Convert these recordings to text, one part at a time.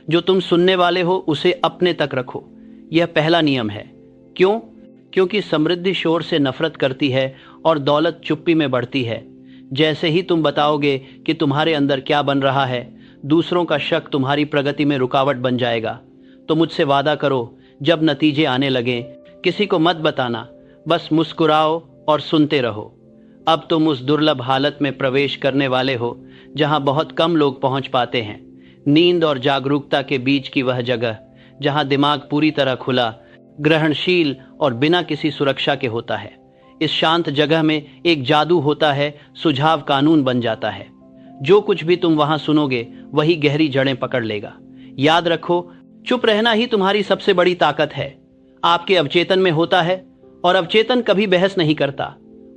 जो तुम सुनने वाले हो उसे अपने तक रखो। यह पहला नियम है। क्यों? क्योंकि समृद्धि शोर से नफरत करती है और दौलत चुप्पी में बढ़ती है। जैसे ही तुम बताओगे कि तुम्हारे अंदर क्या बन रहा है, दूसरों का शक तुम्हारी प्रगति में रुकावट बन जाएगा। तो मुझसे वादा करो, जब नतीजे आने लगें किसी को मत बताना, बस मुस्कुराओ और सुनते रहो। अब तुम उस दुर्लभ हालत में प्रवेश करने वाले हो जहां बहुत कम लोग पहुंच पाते हैं। नींद और जागरूकता के बीच की वह जगह जहां दिमाग पूरी तरह खुला, ग्रहणशील और बिना किसी सुरक्षा के होता है। इस शांत जगह में एक जादू होता है, सुझाव कानून बन जाता है। जो कुछ भी तुम वहां सुनोगे वही गहरी जड़ें पकड़ लेगा। याद रखो, चुप रहना ही तुम्हारी सबसे बड़ी ताकत है। आपके अवचेतन में होता है और अवचेतन कभी बहस नहीं करता,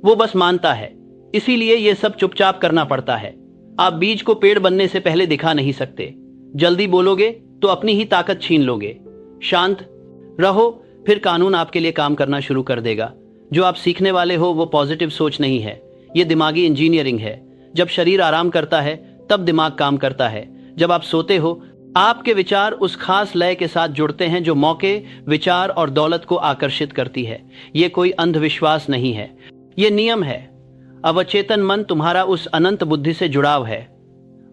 वो बस मानता है। इसीलिए ये सब चुपचाप करना पड़ता है। आप बीज को पेड़ बनने से पहले दिखा नहीं सकते। जल्दी बोलोगे तो अपनी ही ताकत छीन लोगे। शांत रहो, फिर कानून आपके लिए काम करना शुरू कर देगा। जो आप सीखने वाले हो वो पॉजिटिव सोच नहीं है, ये दिमागी इंजीनियरिंग है। जब शरीर आराम करता है तब दिमाग काम करता है। जब आप सोते हो, आपके विचार उस खास लय के साथ जुड़ते हैं जो मौके, विचार और दौलत को आकर्षित करती है। ये कोई अंधविश्वास नहीं है, ये नियम है। अवचेतन मन तुम्हारा उस अनंत बुद्धि से जुड़ाव है।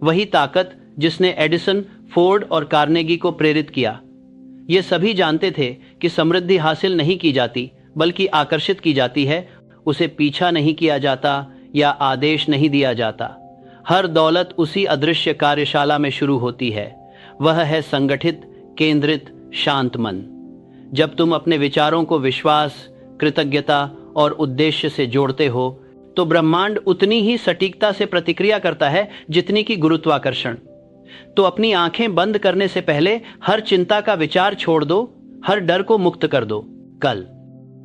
वही ताकत जिसने एडिसन, फोर्ड और कार्नेगी को प्रेरित किया। ये सभी जानते थे कि समृद्धि हासिल नहीं की जाती बल्कि आकर्षित की जाती है। उसे पीछा नहीं किया जाता या आदेश नहीं दिया जाता। हर दौलत उसी अदृश्य कार्यशाला में शुरू होती है। वह है संगठित, केंद्रित, शांत मन। जब तुम अपने विचारों को विश्वास, कृतज्ञता और उद्देश्य से जोड़ते हो तो ब्रह्मांड उतनी ही सटीकता से प्रतिक्रिया करता है जितनी की गुरुत्वाकर्षण। तो अपनी आंखें बंद करने से पहले हर चिंता का विचार छोड़ दो, हर डर को मुक्त कर दो। कल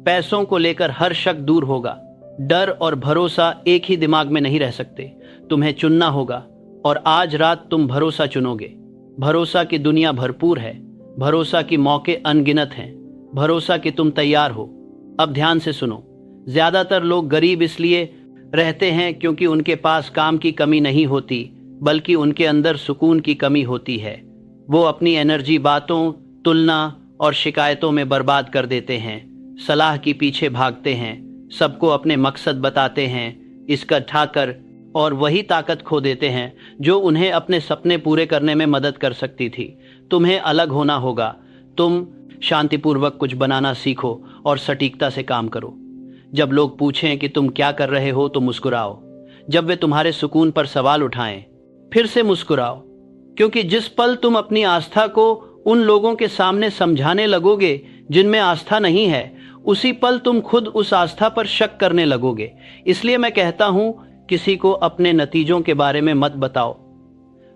पैसों को लेकर हर शक दूर होगा। डर और भरोसा एक ही दिमाग में नहीं रह सकते। तुम्हें चुनना होगा और आज रात तुम भरोसा चुनोगे। भरोसा की दुनिया भरपूर है, भरोसा की मौके अनगिनत हैं, भरोसा कि तुम तैयार हो। अब ध्यान से सुनो। ज्यादातर लोग गरीब इसलिए रहते हैं क्योंकि उनके पास काम की कमी नहीं होती, बल्कि उनके अंदर सुकून की कमी होती है। वो अपनी एनर्जी बातों, तुलना और शिकायतों में बर्बाद कर देते हैं, सलाह के पीछे भागते हैं, सबको अपने मकसद बताते हैं, इकट्ठा कर, और वही ताकत खो देते हैं जो उन्हें अपने सपने पूरे करने में मदद कर सकती थी। तुम्हें अलग होना होगा। तुम शांतिपूर्वक कुछ बनाना सीखो और सटीकता से काम करो। जब लोग पूछें कि तुम क्या कर रहे हो तो मुस्कुराओ। जब वे तुम्हारे सुकून पर सवाल उठाएं, फिर से मुस्कुराओ। क्योंकि जिस पल तुम अपनी आस्था को उन लोगों के सामने समझाने लगोगे जिनमें आस्था नहीं है, उसी पल तुम खुद उस आस्था पर शक करने लगोगे। इसलिए मैं कहता हूं, किसी को अपने नतीजों के बारे में मत बताओ।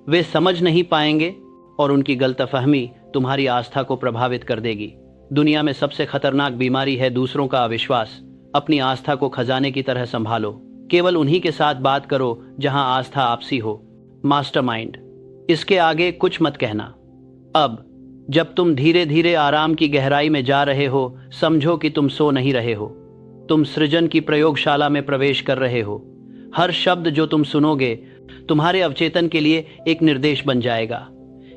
वे समझ नहीं पाएंगे और उनकी गलतफहमी तुम्हारी आस्था को प्रभावित कर देगी। दुनिया में सबसे खतरनाक बीमारी है दूसरों का अविश्वास। अपनी आस्था को खजाने की तरह संभालो। केवल उन्हीं के साथ बात करो जहां आस्था आपसी हो। मास्टरमाइंड, इसके आगे कुछ मत कहना। अब जब तुम धीरे धीरे आराम की गहराई में जा रहे हो, समझो कि तुम सो नहीं रहे हो। तुम सृजन की प्रयोगशाला में प्रवेश कर रहे हो। हर शब्द जो तुम सुनोगे तुम्हारे अवचेतन के लिए एक निर्देश बन जाएगा।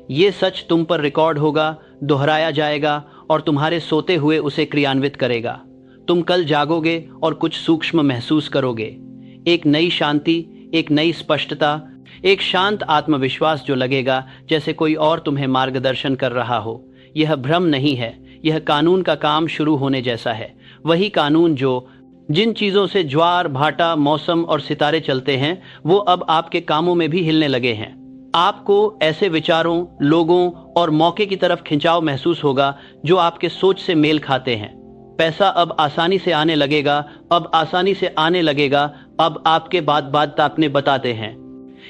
ये सच तुम पर रिकॉर्ड होगा, दोहराया जाएगा और तुम्हारे सोते हुए उसे क्रियान्वित करेगा। तुम कल जागोगे और कुछ सूक्ष्म महसूस करोगे। एक नई शांति, एक नई स्पष्टता, एक शांत आत्मविश्वास जो लगेगा जैसे कोई और तुम्हें मार्गदर्शन कर रहा हो। यह भ्रम नहीं है, यह कानून का काम शुरू होने जैसा है। वही कानून जो जिन चीजों से ज्वार भाटा, मौसम और सितारे चलते हैं, वो अब आपके कामों में भी हिलने लगे हैं। आपको ऐसे विचारों, लोगों और मौके की तरफ खिंचाव महसूस होगा जो आपके सोच से मेल खाते हैं। पैसा अब आसानी से आने लगेगा, अब आसानी से आने लगेगा। अब आपके बात ताकने बताते हैं।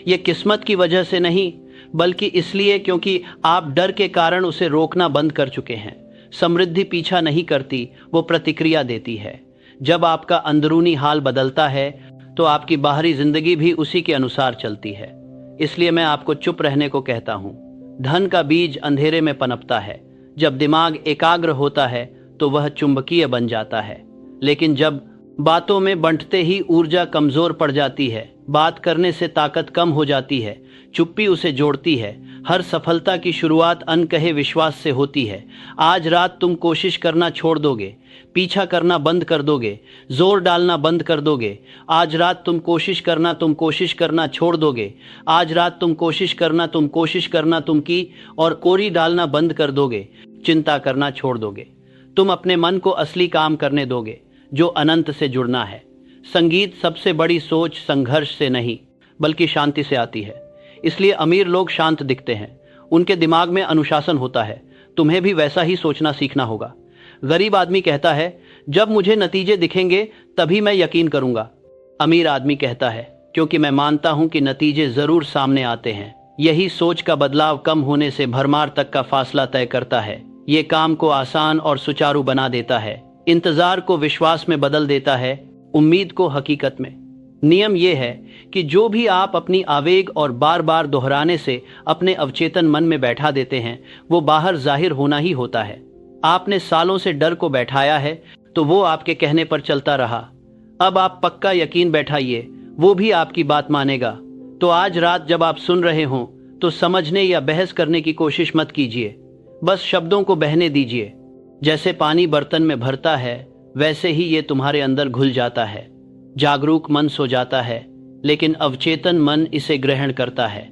ये किस्मत की वजह से नहीं, बल्कि इसलिए क्योंकि आप डर के कारण उसे रोकना बंद कर चुके हैं। समृद्धि पीछा नहीं करती, वो प्रतिक्रिया देती है। जब आपका अंदरूनी हाल बदलता है तो आपकी बाहरी जिंदगी भी उसी के अनुसार चलती है। इसलिए मैं आपको चुप रहने को कहता हूँ। धन का बीज अंधेरे में पनपता है। जब दिमाग एकाग्र होता है तो वह चुंबकीय बन जाता है, लेकिन जब बातों में बंटते ही ऊर्जा कमजोर पड़ जाती है, बात करने से ताकत कम हो जाती है, चुप्पी उसे जोड़ती है। हर सफलता की शुरुआत अनकहे विश्वास से होती है। आज रात तुम कोशिश करना छोड़ दोगे, पीछा करना बंद कर दोगे, जोर डालना बंद कर दोगे। आज रात तुम कोशिश करना छोड़ दोगे। आज रात तुम कोशिश करना तुम की और कोरी डालना बंद कर दोगे, चिंता करना छोड़ दोगे। तुम अपने मन को असली काम करने दोगे, जो अनंत से जुड़ना है। संगीत सबसे बड़ी सोच संघर्ष से नहीं बल्कि शांति से आती है। इसलिए अमीर लोग शांत दिखते हैं, उनके दिमाग में अनुशासन होता है। तुम्हें भी वैसा ही सोचना सीखना होगा। गरीब आदमी कहता है, जब मुझे नतीजे दिखेंगे तभी मैं यकीन करूंगा। अमीर आदमी कहता है, क्योंकि मैं मानता हूं कि नतीजे जरूर सामने आते हैं। यही सोच का बदलाव कम होने से भरमार तक का फासला तय करता है। ये काम को आसान और सुचारू बना देता है, इंतजार को विश्वास में बदल देता है, उम्मीद को हकीकत में। नियम यह है कि जो भी आप अपनी आवेग और बार बार दोहराने से अपने अवचेतन मन में बैठा देते हैं, वो बाहर जाहिर होना ही होता है। आपने सालों से डर को बैठाया है तो वो आपके कहने पर चलता रहा। अब आप पक्का यकीन बैठाइए, वो भी आपकी बात मानेगा। तो आज रात जब आप सुन रहे हों तो समझने या बहस करने की कोशिश मत कीजिए, बस शब्दों को बहने दीजिए। जैसे पानी बर्तन में भरता है वैसे ही ये तुम्हारे अंदर घुल जाता है। जागरूक मन सो जाता है, लेकिन अवचेतन मन इसे ग्रहण करता है।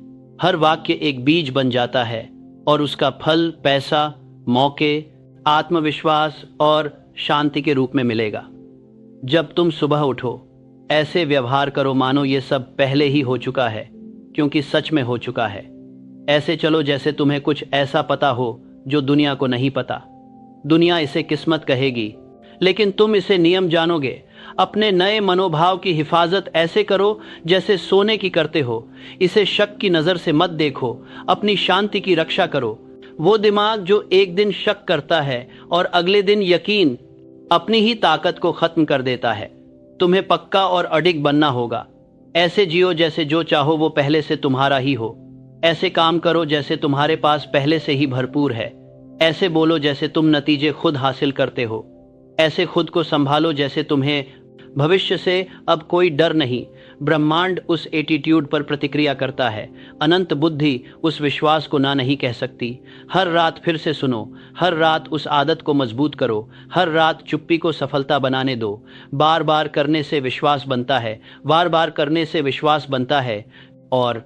हर वाक्य एक बीज बन जाता है और उसका फल पैसा, मौके, आत्मविश्वास और शांति के रूप में मिलेगा। जब तुम सुबह उठो, ऐसे व्यवहार करो मानो ये सब पहले ही हो चुका है, क्योंकि सच में हो चुका है। ऐसे चलो जैसे तुम्हें कुछ ऐसा पता हो जो दुनिया को नहीं पता। दुनिया इसे किस्मत कहेगी, लेकिन तुम इसे नियम जानोगे। अपने नए मनोभाव की हिफाजत ऐसे करो जैसे सोने की करते हो। इसे शक की नजर से मत देखो, अपनी शांति की रक्षा करो। वो दिमाग जो एक दिन शक करता है और अगले दिन यकीन, अपनी ही ताकत को खत्म कर देता है। तुम्हें पक्का और अडिग बनना होगा। ऐसे जियो जैसे जो चाहो वो पहले से तुम्हारा ही हो। ऐसे काम करो जैसे तुम्हारे पास पहले से ही भरपूर है। ऐसे बोलो जैसे तुम नतीजे खुद हासिल करते हो। ऐसे खुद को संभालो जैसे तुम्हें भविष्य से अब कोई डर नहीं। ब्रह्मांड उस एटीट्यूड पर प्रतिक्रिया करता है। अनंत बुद्धि उस विश्वास को ना नहीं कह सकती। हर रात फिर से सुनो, हर रात उस आदत को मजबूत करो, हर रात चुप्पी को सफलता बनाने दो। बार बार करने से विश्वास बनता है, बार बार करने से विश्वास बनता है और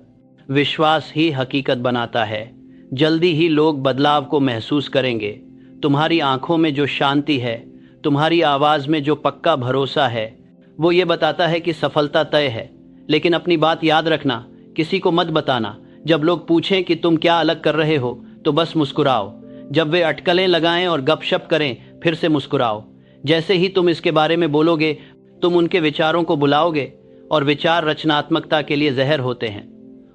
विश्वास ही हकीकत बनाता है। जल्दी ही लोग बदलाव को महसूस करेंगे। तुम्हारी आंखों में जो शांति है, तुम्हारी आवाज में जो पक्का भरोसा है, वो ये बताता है कि सफलता तय है। लेकिन अपनी बात याद रखना, किसी को मत बताना। जब लोग पूछें कि तुम क्या अलग कर रहे हो तो बस मुस्कुराओ। जब वे अटकलें लगाएं और गपशप करें फिर से मुस्कुराओ। जैसे ही तुम इसके बारे में बोलोगे, तुम उनके विचारों को बुलाओगे और विचार रचनात्मकता के लिए जहर होते हैं।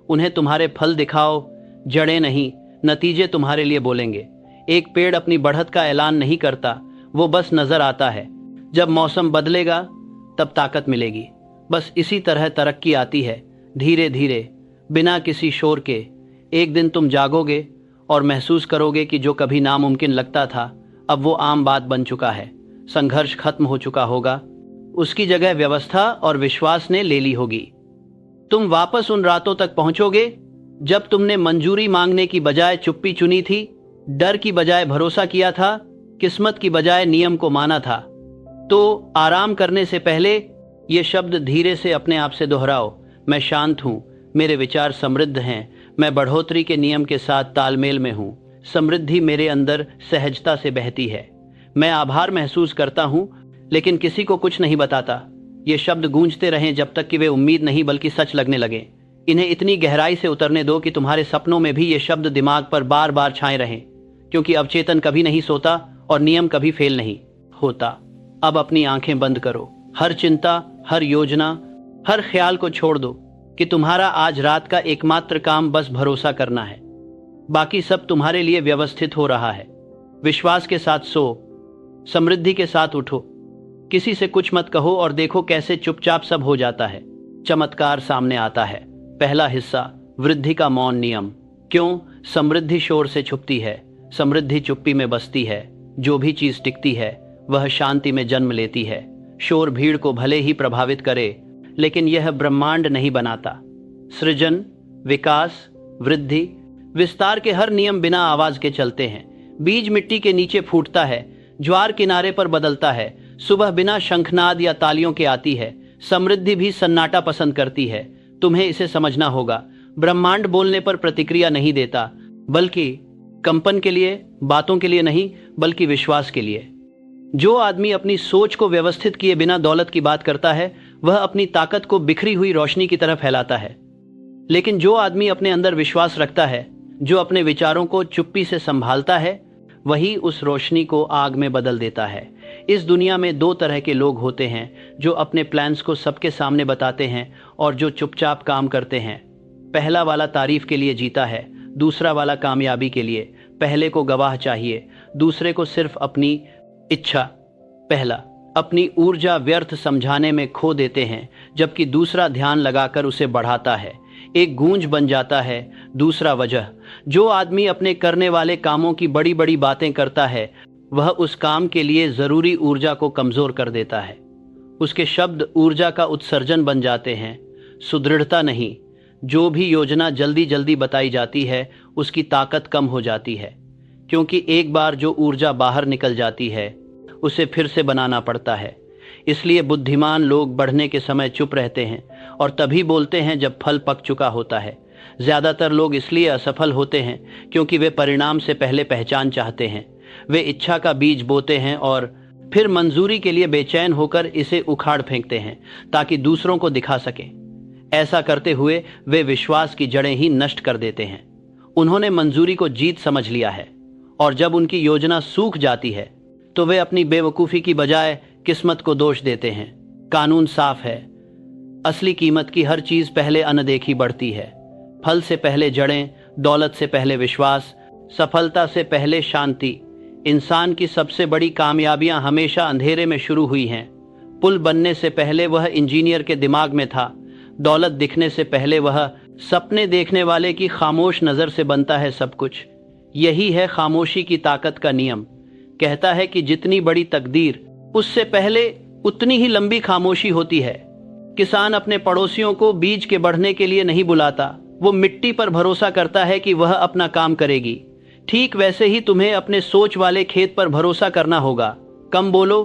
उन्हें तुम्हारे फल दिखाओ, जड़ें नहीं। नतीजे तुम्हारे लिए बोलेंगे। एक पेड़ अपनी बढ़त का ऐलान नहीं करता, वो बस नजर आता है। जब मौसम बदलेगा तब ताकत मिलेगी। बस इसी तरह तरक्की आती है, धीरे धीरे, बिना किसी शोर के। एक दिन तुम जागोगे और महसूस करोगे कि जो कभी नामुमकिन लगता था अब वो आम बात बन चुका है। संघर्ष खत्म हो चुका होगा, उसकी जगह व्यवस्था और विश्वास ने ले ली होगी। तुम वापस उन रातों तक पहुंचोगे जब तुमने मंजूरी मांगने की बजाय चुप्पी चुनी थी, डर की बजाय भरोसा किया था, किस्मत की बजाय नियम को माना था। तो आराम करने से पहले ये शब्द धीरे से अपने आप से दोहराओ। मैं शांत हूँ, मेरे विचार समृद्ध हैं, मैं बढ़ोतरी के नियम के साथ तालमेल में हूँ, समृद्धि मेरे अंदर सहजता से बहती है, मैं आभार महसूस करता हूँ लेकिन किसी को कुछ नहीं बताता। ये शब्द गूंजते रहें जब तक कि वे उम्मीद नहीं बल्कि सच लगने लगे। इन्हें इतनी गहराई से उतरने दो कि तुम्हारे सपनों में भी ये शब्द दिमाग पर बार बार छाए रहें, क्योंकि अवचेतन कभी नहीं सोता और नियम कभी फेल नहीं होता। अब अपनी आंखें बंद करो। हर चिंता, हर योजना, हर ख्याल को छोड़ दो कि तुम्हारा आज रात का एकमात्र काम बस भरोसा करना है। बाकी सब तुम्हारे लिए व्यवस्थित हो रहा है। विश्वास के साथ सो, समृद्धि के साथ उठो। किसी से कुछ मत कहो और देखो कैसे चुपचाप सब हो जाता है। चमत्कार सामने आता है। पहला हिस्सा, वृद्धि का मौन नियम। क्यों? समृद्धि शोर से छुपती है, समृद्धि चुप्पी में बसती है। जो भी चीज टिकती है वह शांति में जन्म लेती है। शोर भीड़ को भले ही प्रभावित करे, लेकिन यह ब्रह्मांड नहीं बनाता। सृजन, विकास, वृद्धि, विस्तार के हर नियम बिना आवाज के चलते हैं। बीज मिट्टी के नीचे फूटता है, ज्वार किनारे पर बदलता है, सुबह बिना शंखनाद या तालियों के आती है, समृद्धि भी सन्नाटा पसंद करती है। तुम्हें इसे समझना होगा। ब्रह्मांड बोलने पर प्रतिक्रिया नहीं देता, बल्कि कंपन के लिए, बातों के लिए नहीं, बल्कि विश्वास के लिए। जो आदमी अपनी सोच को व्यवस्थित किए बिना दौलत की बात करता है, वह अपनी ताकत को बिखरी हुई रोशनी की तरह फैलाता है। लेकिन जो आदमी अपने अंदर विश्वास रखता है, जो अपने विचारों को चुप्पी से संभालता है, वही उस रोशनी को आग में बदल देता है। इस दुनिया में दो तरह के लोग होते हैं, जो अपने प्लान्स को सबके सामने बताते हैं और जो चुपचाप काम करते हैं। पहला वाला तारीफ के लिए जीता है, दूसरा वाला कामयाबी के लिए। पहले को गवाह चाहिए, दूसरे को सिर्फ अपनी इच्छा। पहला अपनी ऊर्जा व्यर्थ समझाने में खो देते हैं, जबकि दूसरा ध्यान लगाकर उसे बढ़ाता है। एक गूंज बन जाता है, दूसरा वजह। जो आदमी अपने करने वाले कामों की बड़ी बड़ी बातें करता है, वह उस काम के लिए जरूरी ऊर्जा को कमजोर कर देता है। उसके शब्द ऊर्जा का उत्सर्जन बन जाते हैं, सुदृढ़ता नहीं। जो भी योजना जल्दी जल्दी बताई जाती है, उसकी ताकत कम हो जाती है, क्योंकि एक बार जो ऊर्जा बाहर निकल जाती है, उसे फिर से बनाना पड़ता है। इसलिए बुद्धिमान लोग बढ़ने के समय चुप रहते हैं और तभी बोलते हैं जब फल पक चुका होता है। ज्यादातर लोग इसलिए असफल होते हैं क्योंकि वे परिणाम से पहले पहचान चाहते हैं। वे इच्छा का बीज बोते हैं और फिर मंजूरी के लिए बेचैन होकर इसे उखाड़ फेंकते हैं ताकि दूसरों को दिखा सकें। ऐसा करते हुए वे विश्वास की जड़ें ही नष्ट कर देते हैं। उन्होंने मंजूरी को जीत समझ लिया है, और जब उनकी योजना सूख जाती है तो वे अपनी बेवकूफ़ी की बजाय किस्मत को दोष देते हैं। कानून साफ है, असली कीमत की हर चीज़ पहले अनदेखी बढ़ती है। फल से पहले जड़ें, दौलत से पहले विश्वास, सफलता से पहले शांति। इंसान की सबसे बड़ी कामयाबियां हमेशा अंधेरे में शुरू हुई हैं। पुल बनने से पहले वह इंजीनियर के दिमाग में था। दौलत दिखने से पहले वह सपने देखने वाले की खामोश नज़र से बनता है सब कुछ। यही है खामोशी की ताकत का नियम। कहता है कि जितनी बड़ी तकदीर, उससे पहले उतनी ही लंबी खामोशी होती है। किसान अपने पड़ोसियों को बीज के बढ़ने के लिए नहीं बुलाता, वो मिट्टी पर भरोसा करता है कि वह अपना काम करेगी। ठीक वैसे ही तुम्हें अपने सोच वाले खेत पर भरोसा करना होगा। कम बोलो,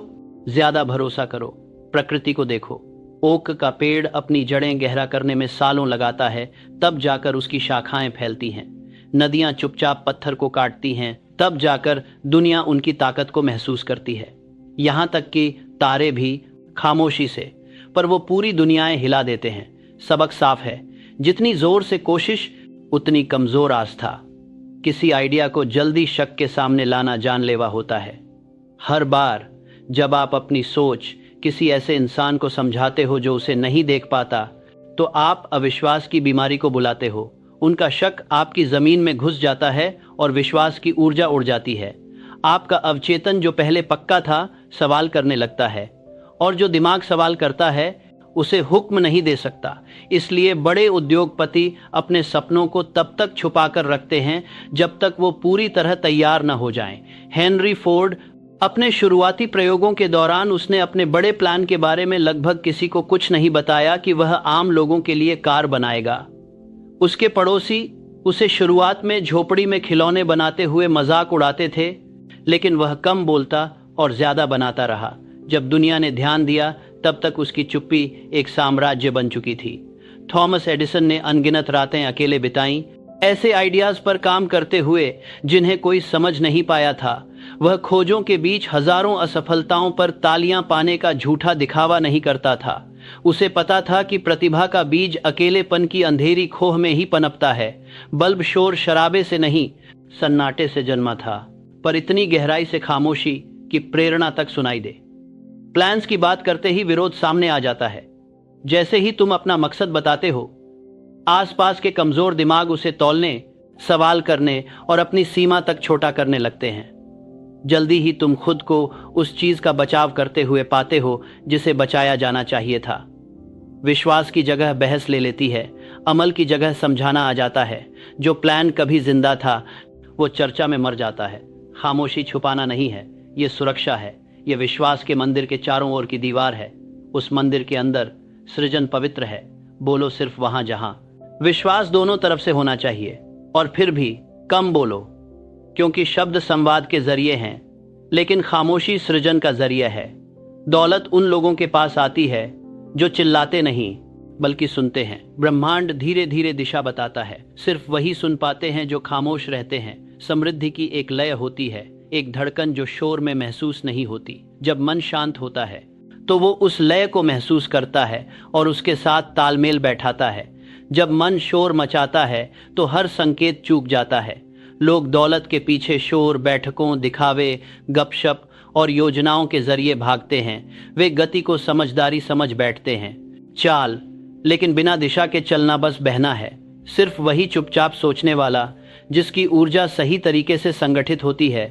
ज्यादा भरोसा करो। प्रकृति को देखो, ओक का पेड़ अपनी जड़ें गहरा करने में सालों लगाता है, तब जाकर उसकी शाखाएं फैलती हैं। नदियां चुपचाप पत्थर को काटती हैं, तब जाकर दुनिया उनकी ताकत को महसूस करती है। यहाँ तक कि तारे भी खामोशी से, पर वो पूरी दुनियाएं हिला देते हैं। सबक साफ है, जितनी जोर से कोशिश, उतनी कमजोर आस्था। किसी आइडिया को जल्दी शक के सामने लाना जानलेवा होता है। हर बार जब आप अपनी सोच किसी ऐसे इंसान को समझाते हो जो उसे नहीं देख पाता, तो आप अविश्वास की बीमारी को बुलाते हो। उनका शक आपकी जमीन में घुस जाता है और विश्वास की ऊर्जा उड़ जाती है। आपका अवचेतन जो पहले पक्का था, सवाल करने लगता है, और जो दिमाग सवाल करता है उसे हुक्म नहीं दे सकता। इसलिए बड़े उद्योगपति अपने सपनों को तब तक छुपाकर रखते हैं जब तक वो पूरी तरह तैयार न हो जाएं। हेनरी फोर्ड अपने शुरुआती प्रयोगों के दौरान उसने अपने बड़े प्लान के बारे में लगभग किसी को कुछ नहीं बताया कि वह आम लोगों के लिए कार बनाएगा। उसके पड़ोसी उसे शुरुआत में झोपड़ी में खिलौने बनाते हुए मजाक उड़ाते थे, लेकिन वह कम बोलता और ज्यादा बनाता रहा। जब दुनिया ने ध्यान दिया, तब तक उसकी चुप्पी एक साम्राज्य बन चुकी थी। थॉमस एडिसन ने अनगिनत रातें अकेले बिताईं, ऐसे आइडियाज पर काम करते हुए जिन्हें कोई समझ नहीं पाया था। वह खोजों के बीच हजारों असफलताओं पर तालियां पाने का झूठा दिखावा नहीं करता था। उसे पता था कि प्रतिभा का बीज अकेलेपन की अंधेरी खोह में ही पनपता है। बल्ब शोर शराबे से नहीं, सन्नाटे से जन्मा था, पर इतनी गहराई से खामोशी कि प्रेरणा तक सुनाई दे। प्लान्स की बात करते ही विरोध सामने आ जाता है। जैसे ही तुम अपना मकसद बताते हो, आसपास के कमजोर दिमाग उसे तौलने, सवाल करने और अपनी सीमा तक छोटा करने लगते हैं। जल्दी ही तुम खुद को उस चीज का बचाव करते हुए पाते हो जिसे बचाया जाना चाहिए था। विश्वास की जगह बहस ले लेती है, अमल की जगह समझाना आ जाता है। जो प्लान कभी जिंदा था, वो चर्चा में मर जाता है। खामोशी छुपाना नहीं है, ये सुरक्षा है। यह विश्वास के मंदिर के चारों ओर की दीवार है। उस मंदिर के अंदर सृजन पवित्र है। बोलो सिर्फ वहां जहां विश्वास दोनों तरफ से होना चाहिए। और फिर भी कम बोलो, क्योंकि शब्द संवाद के जरिए हैं, लेकिन खामोशी सृजन का जरिया है। दौलत उन लोगों के पास आती है जो चिल्लाते नहीं बल्कि सुनते हैं। ब्रह्मांड धीरे धीरे दिशा बताता है, सिर्फ वही सुन पाते हैं जो खामोश रहते हैं। समृद्धि की एक लय होती है, एक धड़कन जो शोर में महसूस नहीं होती। जब मन शांत होता है तो वो उस लय को महसूस करता है और उसके साथ तालमेल बैठाता है। जब मन शोर मचाता है तो हर संकेत चूक जाता है। लोग दौलत के पीछे शोर, बैठकों, दिखावे, गपशप और योजनाओं के जरिए भागते हैं। वे गति को समझदारी समझ बैठते हैं, चाल, लेकिन बिना दिशा के चलना बस बहना है। सिर्फ वही चुपचाप सोचने वाला, जिसकी ऊर्जा सही तरीके से संगठित होती है,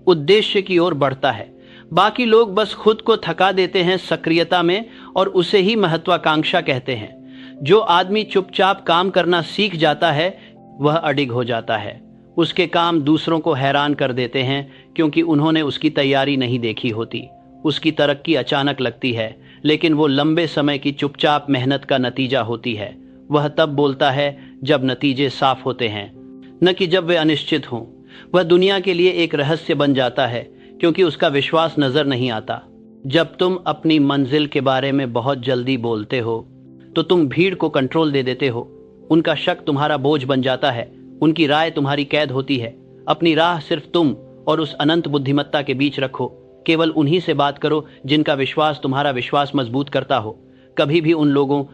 उद्देश्य की ओर बढ़ता है। बाकी लोग बस खुद को थका देते हैं सक्रियता में और उसे ही महत्वाकांक्षा कहते हैं। जो आदमी चुपचाप काम करना सीख जाता है वह अडिग हो जाता है। उसके काम दूसरों को हैरान कर देते हैं क्योंकि उन्होंने उसकी तैयारी नहीं देखी होती। उसकी तरक्की अचानक लगती है, लेकिन वो लंबे समय की चुपचाप मेहनत का नतीजा होती है। वह तब बोलता है जब नतीजे साफ होते हैं, न कि जब वे अनिश्चित हों। वह दुनिया के लिए एक रहस्य बन जाता है क्योंकि उसका विश्वास नजर नहीं आता। जब तुम अपनी मंजिल के बारे में बहुत जल्दी बोलते हो तो तुम भीड़ को कंट्रोल दे देते हो। उनका शक तुम्हारा बोझ बन जाता है, उनकी राय तुम्हारी कैद होती है। अपनी राह सिर्फ तुम और उस अनंत बुद्धिमत्ता के बीच रखो। केवल उन्हीं से बात करो जिनका विश्वास तुम्हारा विश्वास मजबूत करता हो। कभी भी उन लोगों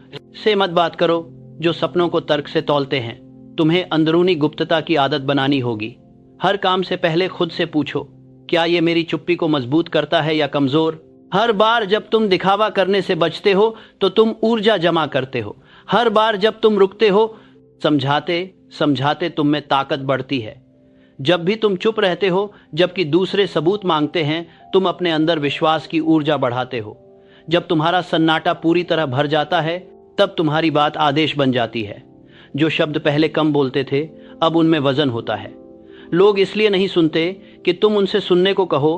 से मत बात करो जो सपनों को तर्क से तौलते हैं। तुम्हें अंदरूनी गुप्तता की आदत बनानी होगी। हर काम से पहले खुद से पूछो, क्या ये मेरी चुप्पी को मजबूत करता है या कमजोर? हर बार जब तुम दिखावा करने से बचते हो तो तुम ऊर्जा जमा करते हो। हर बार जब तुम रुकते हो, समझाते समझाते तुम में ताकत बढ़ती है। जब भी तुम चुप रहते हो जबकि दूसरे सबूत मांगते हैं, तुम अपने अंदर विश्वास की ऊर्जा बढ़ाते हो। जब तुम्हारा सन्नाटा पूरी तरह भर जाता है, तब तुम्हारी बात आदेश बन जाती है। जो शब्द पहले कम बोलते थे, अब उनमें वजन होता है। लोग इसलिए नहीं सुनते कि तुम उनसे सुनने को कहो,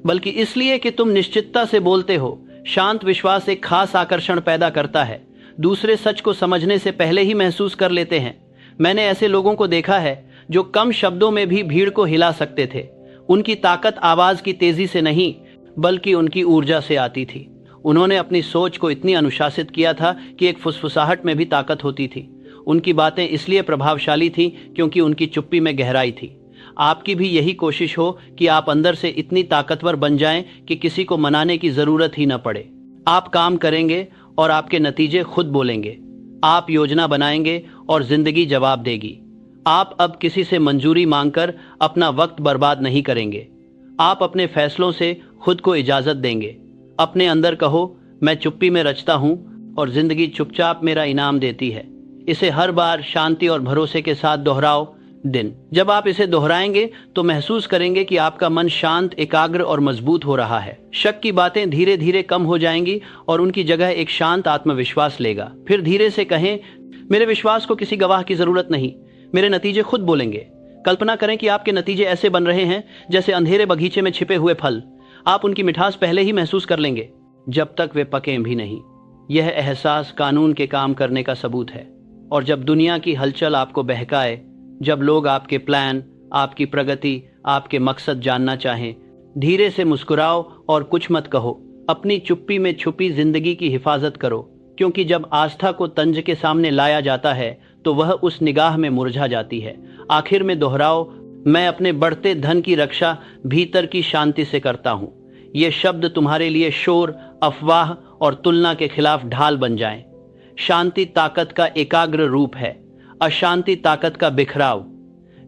बल्कि इसलिए कि तुम निश्चितता से बोलते हो। शांत विश्वास एक खास आकर्षण पैदा करता है। दूसरे सच को समझने से पहले ही महसूस कर लेते हैं। मैंने ऐसे लोगों को देखा है जो कम शब्दों में भी भीड़ को हिला सकते थे। उनकी ताकत आवाज की तेजी से नहीं, बल्कि उनकी ऊर्जा से आती थी। उन्होंने अपनी सोच को इतनी अनुशासित किया था कि एक फुसफुसाहट में भी ताकत होती थी। उनकी बातें इसलिए प्रभावशाली थीं क्योंकि उनकी चुप्पी में गहराई थी। आपकी भी यही कोशिश हो कि आप अंदर से इतनी ताकतवर बन जाएं कि किसी को मनाने की जरूरत ही न पड़े। आप काम करेंगे और आपके नतीजे खुद बोलेंगे। आप योजना बनाएंगे और जिंदगी जवाब देगी। आप अब किसी से मंजूरी मांगकर अपना वक्त बर्बाद नहीं करेंगे। आप अपने फैसलों से खुद को इजाजत देंगे। अपने अंदर कहो, मैं चुप्पी में रचता हूं और जिंदगी चुपचाप मेरा इनाम देती है। इसे हर बार शांति और भरोसे के साथ दोहराओ। दिन जब आप इसे दोहराएंगे तो महसूस करेंगे कि आपका मन शांत, एकाग्र और मजबूत हो रहा है। शक की बातें धीरे धीरे कम हो जाएंगी और उनकी जगह एक शांत आत्मविश्वास लेगा। फिर धीरे से कहें, मेरे विश्वास को किसी गवाह की जरूरत नहीं, मेरे नतीजे खुद बोलेंगे। कल्पना करें कि आपके नतीजे ऐसे बन रहे हैं जैसे अंधेरे बगीचे में छिपे हुए फल। आप उनकी मिठास पहले ही महसूस कर लेंगे, जब तक वे पकें भी नहीं। यह एहसास कानून के काम करने का सबूत है। और जब दुनिया की हलचल आपको बहकाए, जब लोग आपके प्लान, आपकी प्रगति, आपके मकसद जानना चाहें, धीरे से मुस्कुराओ और कुछ मत कहो। अपनी चुप्पी में छुपी जिंदगी की हिफाजत करो, क्योंकि जब आस्था को तंज के सामने लाया जाता है तो वह उस निगाह में मुरझा जाती है। आखिर में दोहराओ, मैं अपने बढ़ते धन की रक्षा भीतर की शांति से करता हूँ। ये शब्द तुम्हारे लिए शोर, अफवाह और तुलना के खिलाफ ढाल बन जाएं। शांति ताकत का एकाग्र रूप है, अशांति ताकत का बिखराव।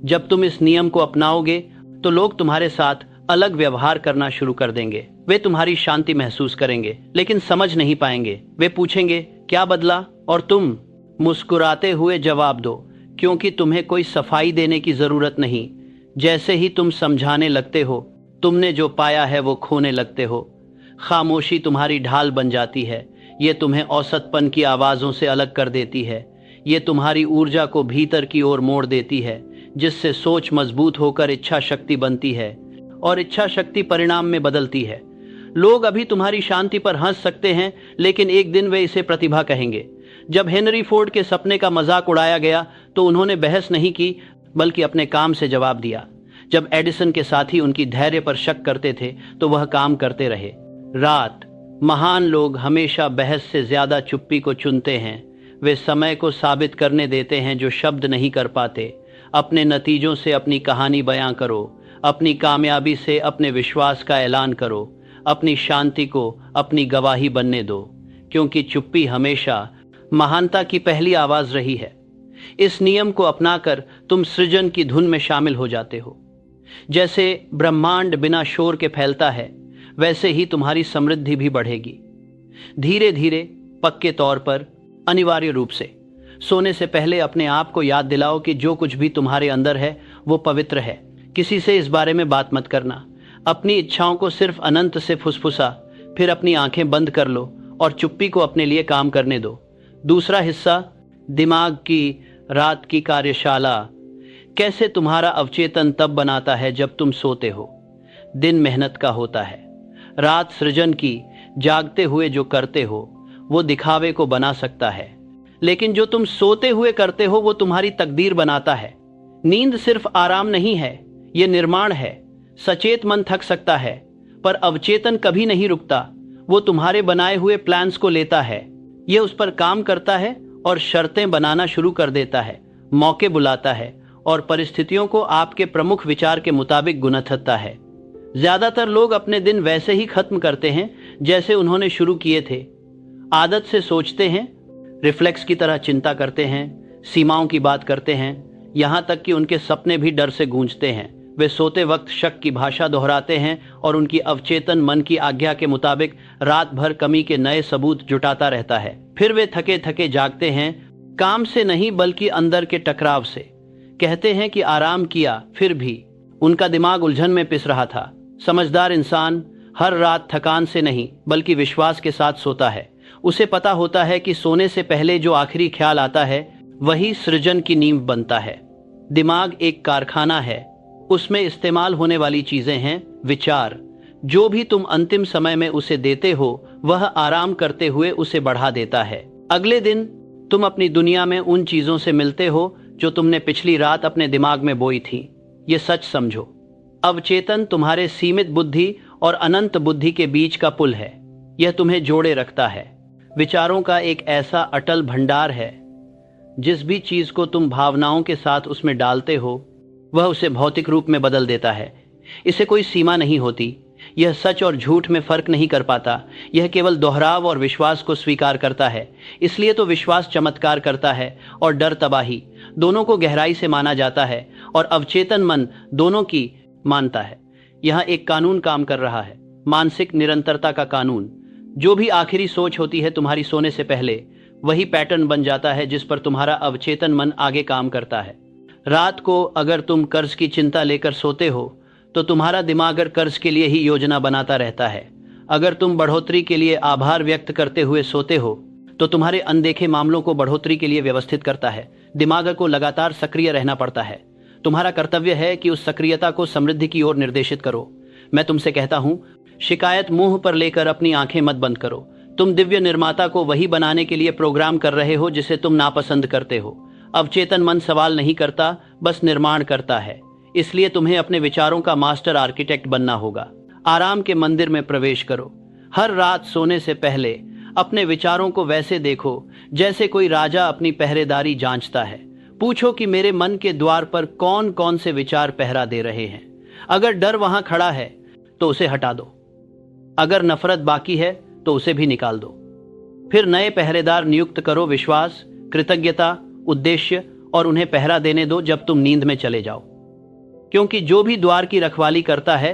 जब तुम इस नियम को अपनाओगे तो लोग तुम्हारे साथ अलग व्यवहार करना शुरू कर देंगे। वे तुम्हारी शांति महसूस करेंगे लेकिन समझ नहीं पाएंगे। वे पूछेंगे, क्या बदला? और तुम मुस्कुराते हुए जवाब दो, क्योंकि तुम्हें कोई सफाई देने की जरूरत नहीं। जैसे ही तुम समझाने लगते हो, तुमने जो पाया है वो खोने लगते हो। खामोशी तुम्हारी ढाल बन जाती है। ये तुम्हें औसतपन की आवाज़ों से अलग कर देती है। ये तुम्हारी ऊर्जा को भीतर की ओर मोड़ देती है, जिससे सोच मजबूत होकर इच्छा शक्ति बनती है और इच्छा शक्ति परिणाम में बदलती है। लोग अभी तुम्हारी शांति पर हंस सकते हैं, लेकिन एक दिन वे इसे प्रतिभा कहेंगे। जब हेनरी फोर्ड के सपने का मजाक उड़ाया गया तो उन्होंने बहस नहीं की, बल्कि अपने काम से जवाब दिया। जब एडिसन के साथी उनकी धैर्य पर शक करते थे तो वह काम करते रहे। रात, महान लोग हमेशा बहस से ज्यादा चुप्पी को चुनते हैं। वे समय को साबित करने देते हैं जो शब्द नहीं कर पाते। अपने नतीजों से अपनी कहानी बयां करो, अपनी कामयाबी से अपने विश्वास का ऐलान करो, अपनी शांति को अपनी गवाही बनने दो, क्योंकि चुप्पी हमेशा महानता की पहली आवाज रही है। इस नियम को अपनाकर तुम सृजन की धुन में शामिल हो जाते हो। जैसे ब्रह्मांड बिना शोर के फैलता है, वैसे ही तुम्हारी समृद्धि भी बढ़ेगी। धीरे धीरे, पक्के तौर पर, अनिवार्य रूप से। सोने से पहले अपने आप को याद दिलाओ कि जो कुछ भी तुम्हारे अंदर है वो पवित्र है। किसी से इस बारे में बात मत करना। अपनी इच्छाओं को सिर्फ अनंत से फुसफुसा, फिर अपनी आंखें बंद कर लो और चुप्पी को अपने लिए काम करने दो। दूसरा हिस्सा, दिमाग की रात की कार्यशाला। कैसे तुम्हारा अवचेतन तब बनाता है जब तुम सोते हो। दिन मेहनत का होता है, रात सृजन की। जागते हुए जो करते हो वो दिखावे को बना सकता है, लेकिन जो तुम सोते हुए करते हो वो तुम्हारी तकदीर बनाता है। नींद सिर्फ आराम नहीं है, ये निर्माण है। सचेत मन थक सकता है, पर अवचेतन कभी नहीं रुकता। वो तुम्हारे बनाए हुए प्लान्स को लेता है, ये उस पर काम करता है और शर्तें बनाना शुरू कर देता है, मौके बुलाता है और परिस्थितियों को आपके प्रमुख विचार के मुताबिक गुणथता है। ज्यादातर लोग अपने दिन वैसे ही खत्म करते हैं जैसे उन्होंने शुरू किए थे। आदत से सोचते हैं, रिफ्लेक्स की तरह चिंता करते हैं, सीमाओं की बात करते हैं, यहां तक कि उनके सपने भी डर से गूंजते हैं। वे सोते वक्त शक की भाषा दोहराते हैं और उनकी अवचेतन मन की आज्ञा के मुताबिक रात भर कमी के नए सबूत जुटाता रहता है। फिर वे थके थके जागते हैं, काम से नहीं बल्कि अंदर के टकराव से। कहते हैं कि आराम किया, फिर भी उनका दिमाग उलझन में पिस रहा था। समझदार इंसान हर रात थकान से नहीं बल्कि विश्वास के साथ सोता है। उसे पता होता है कि सोने से पहले जो आखिरी ख्याल आता है वही सृजन की नींव बनता है। दिमाग एक कारखाना है, उसमें इस्तेमाल होने वाली चीजें हैं विचार। जो भी तुम अंतिम समय में उसे देते हो वह आराम करते हुए उसे बढ़ा देता है। अगले दिन तुम अपनी दुनिया में उन चीजों से मिलते हो जो तुमने पिछली रात अपने दिमाग में बोई थी। ये सच समझो, अवचेतन तुम्हारे सीमित बुद्धि और अनंत बुद्धि के बीच का पुल है। यह तुम्हें जोड़े रखता है। विचारों का एक ऐसा अटल भंडार है, जिस भी चीज को तुम भावनाओं के साथ उसमें डालते हो वह उसे भौतिक रूप में बदल देता है। इसे कोई सीमा नहीं होती। यह सच और झूठ में फर्क नहीं कर पाता। यह केवल दोहराव और विश्वास को स्वीकार करता है। इसलिए तो विश्वास चमत्कार करता है और डर तबाही। दोनों को गहराई से माना जाता है और अवचेतन मन दोनों की मानता है। यहाँ एक कानून काम कर रहा है, मानसिक निरंतरता का कानून। जो भी आखिरी सोच होती है तुम्हारी सोने से पहले, वही पैटर्न बन जाता है जिस पर तुम्हारा अवचेतन मन आगे काम करता है। रात को अगर तुम कर्ज की चिंता लेकर सोते हो तो तुम्हारा दिमाग कर्ज के लिए ही योजना बनाता रहता है। अगर तुम बढ़ोतरी के लिए आभार व्यक्त करते हुए सोते हो तो तुम्हारे अनदेखे मामलों को बढ़ोतरी के लिए व्यवस्थित करता है। दिमाग को लगातार सक्रिय रहना पड़ता है। तुम्हारा कर्तव्य है कि उस सक्रियता को समृद्धि की ओर निर्देशित करो। मैं तुमसे कहता हूं, शिकायत मुंह पर लेकर अपनी आंखें मत बंद करो। तुम दिव्य निर्माता को वही बनाने के लिए प्रोग्राम कर रहे हो जिसे तुम नापसंद करते हो। अवचेतन मन सवाल नहीं करता, बस निर्माण करता है। इसलिए तुम्हें अपने विचारों का मास्टर आर्किटेक्ट बनना होगा। आराम के मंदिर में प्रवेश करो। हर रात सोने से पहले अपने विचारों को वैसे देखो जैसे कोई राजा अपनी पहरेदारी जांचता है। पूछो कि मेरे मन के द्वार पर कौन कौन से विचार पहरा दे रहे हैं। अगर डर वहां खड़ा है तो उसे हटा दो। अगर नफरत बाकी है तो उसे भी निकाल दो। फिर नए पहरेदार नियुक्त करो। विश्वास, कृतज्ञता, उद्देश्य, और उन्हें पहरा देने दो जब तुम नींद में चले जाओ। क्योंकि जो भी द्वार की रखवाली करता है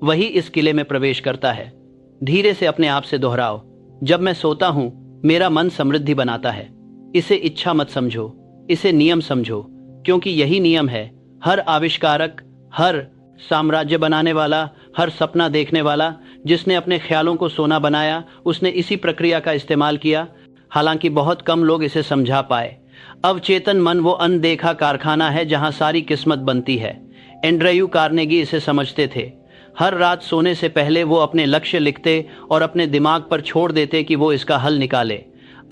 वही इस किले में प्रवेश करता है। धीरे से अपने आप से दोहराओ, जब मैं सोता हूं मेरा मन समृद्धि बनाता है। इसे इच्छा मत समझो, इसे नियम समझो, क्योंकि यही नियम है। हर आविष्कारक, हर साम्राज्य बनाने वाला, हर सपना देखने वाला जिसने अपने ख्यालों को सोना बनाया, उसने इसी प्रक्रिया का इस्तेमाल किया। हालांकि बहुत कम लोग इसे समझा पाए। अवचेतन मन वो अनदेखा कारखाना है जहां सारी किस्मत बनती है। एंड्रयू कार्नेगी इसे समझते थे। हर रात सोने से पहले वो अपने लक्ष्य लिखते और अपने दिमाग पर छोड़ देते कि वो इसका हल निकाले।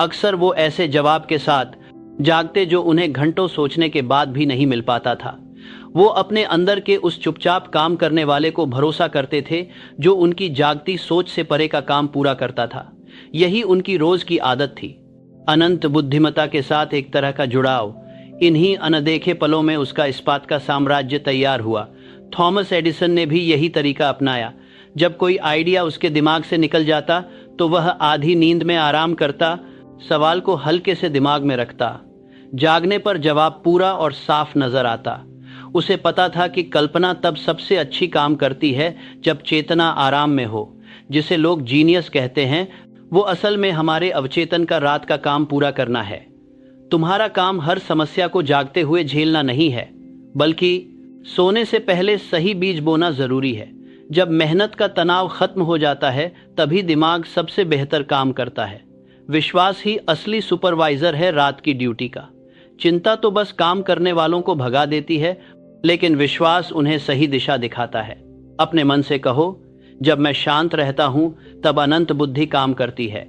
अक्सर वो ऐसे जवाब के साथ जागते जो उन्हें घंटों सोचने के बाद भी नहीं मिल पाता था। वो अपने अंदर के उस चुपचाप काम करने वाले को भरोसा करते थे जो उनकी जागती सोच से परे का काम पूरा करता था। यही उनकी रोज की आदत थी। अनंत बुद्धिमत्ता के साथ एक तरह का जुड़ाव। इन्हीं अनदेखे पलों में उसका इस्पात का साम्राज्य तैयार हुआ। थॉमस एडिसन ने भी यही तरीका अपनाया। जब कोई आइडिया उसके दिमाग से निकल जाता तो वह आधी नींद में आराम करता, सवाल को हल्के से दिमाग में रखता। जागने पर जवाब पूरा और साफ नजर आता। उसे पता था कि कल्पना तब सबसे अच्छी काम करती है जब चेतना आराम में हो। जिसे लोग जीनियस कहते हैं, वो असल में हमारे अवचेतन का रात का काम पूरा करना है। तुम्हारा काम हर समस्या को जागते हुए झेलना नहीं है, बल्कि सोने से पहले सही बीज बोना जरूरी है। जब मेहनत का तनाव खत्म हो जाता है तभी दिमाग सबसे बेहतर काम करता है। विश्वास ही असली सुपरवाइजर है रात की ड्यूटी का। चिंता तो बस काम करने वालों को भगा देती है, लेकिन विश्वास उन्हें सही दिशा दिखाता है। अपने मन से कहो, जब मैं शांत रहता हूं तब अनंत बुद्धि काम करती है।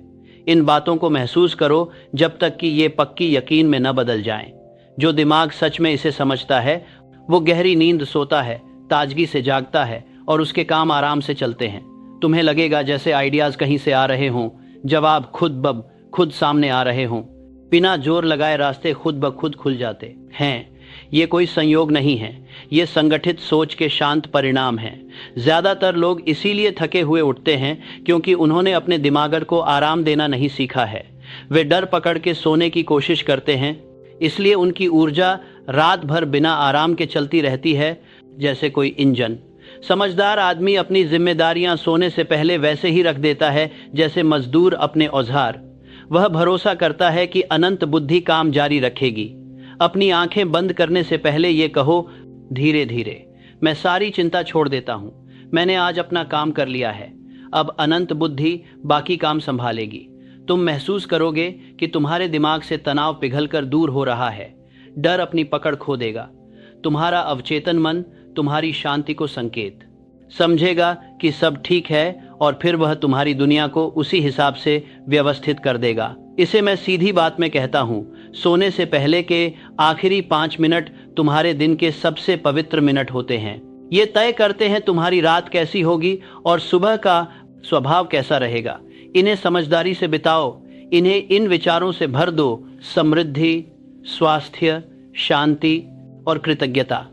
इन बातों को महसूस करो जब तक कि ये पक्की यकीन में न बदल जाएं। जो दिमाग सच में इसे समझता है वो गहरी नींद सोता है, ताजगी से जागता है और उसके काम आराम से चलते हैं। तुम्हें लगेगा जैसे आइडियाज कहीं से आ रहे हों, जवाब खुद सामने आ रहे हों। बिना जोर लगाए रास्ते खुद ब खुद खुल जाते हैं। ये कोई संयोग नहीं है, ये संगठित सोच के शांत परिणाम हैं। ज्यादातर लोग इसीलिए थके हुए उठते हैं क्योंकि उन्होंने अपने दिमाग को आराम देना नहीं सीखा है। वे डर पकड़ के सोने की कोशिश करते हैं, इसलिए उनकी ऊर्जा रात भर बिना आराम के चलती रहती है, जैसे कोई इंजन। समझदार आदमी अपनी जिम्मेदारियां सोने से पहले वैसे ही रख देता है जैसे मजदूर अपने औजार। वह भरोसा करता है कि अनंत बुद्धि काम जारी रखेगी। अपनी आंखें बंद करने से पहले ये कहो, धीरे धीरे मैं सारी चिंता छोड़ देता हूं। मैंने आज अपना काम कर लिया है, अब अनंत बुद्धि बाकी काम संभालेगी। तुम महसूस करोगे कि तुम्हारे दिमाग से तनाव पिघलकर दूर हो रहा है। डर अपनी पकड़ खो देगा। तुम्हारा अवचेतन मन तुम्हारी शांति को संकेत समझेगा कि सब ठीक है और फिर वह तुम्हारी दुनिया को उसी हिसाब से व्यवस्थित कर देगा। इसे मैं सीधी बात में कहता हूं, सोने से पहले के आखिरी 5 मिनट तुम्हारे दिन के सबसे पवित्र मिनट होते हैं। ये तय करते हैं तुम्हारी रात कैसी होगी और सुबह का स्वभाव कैसा रहेगा। इन्हें समझदारी से बिताओ, इन्हें इन विचारों से भर दो, समृद्धि, स्वास्थ्य, शांति और कृतज्ञता।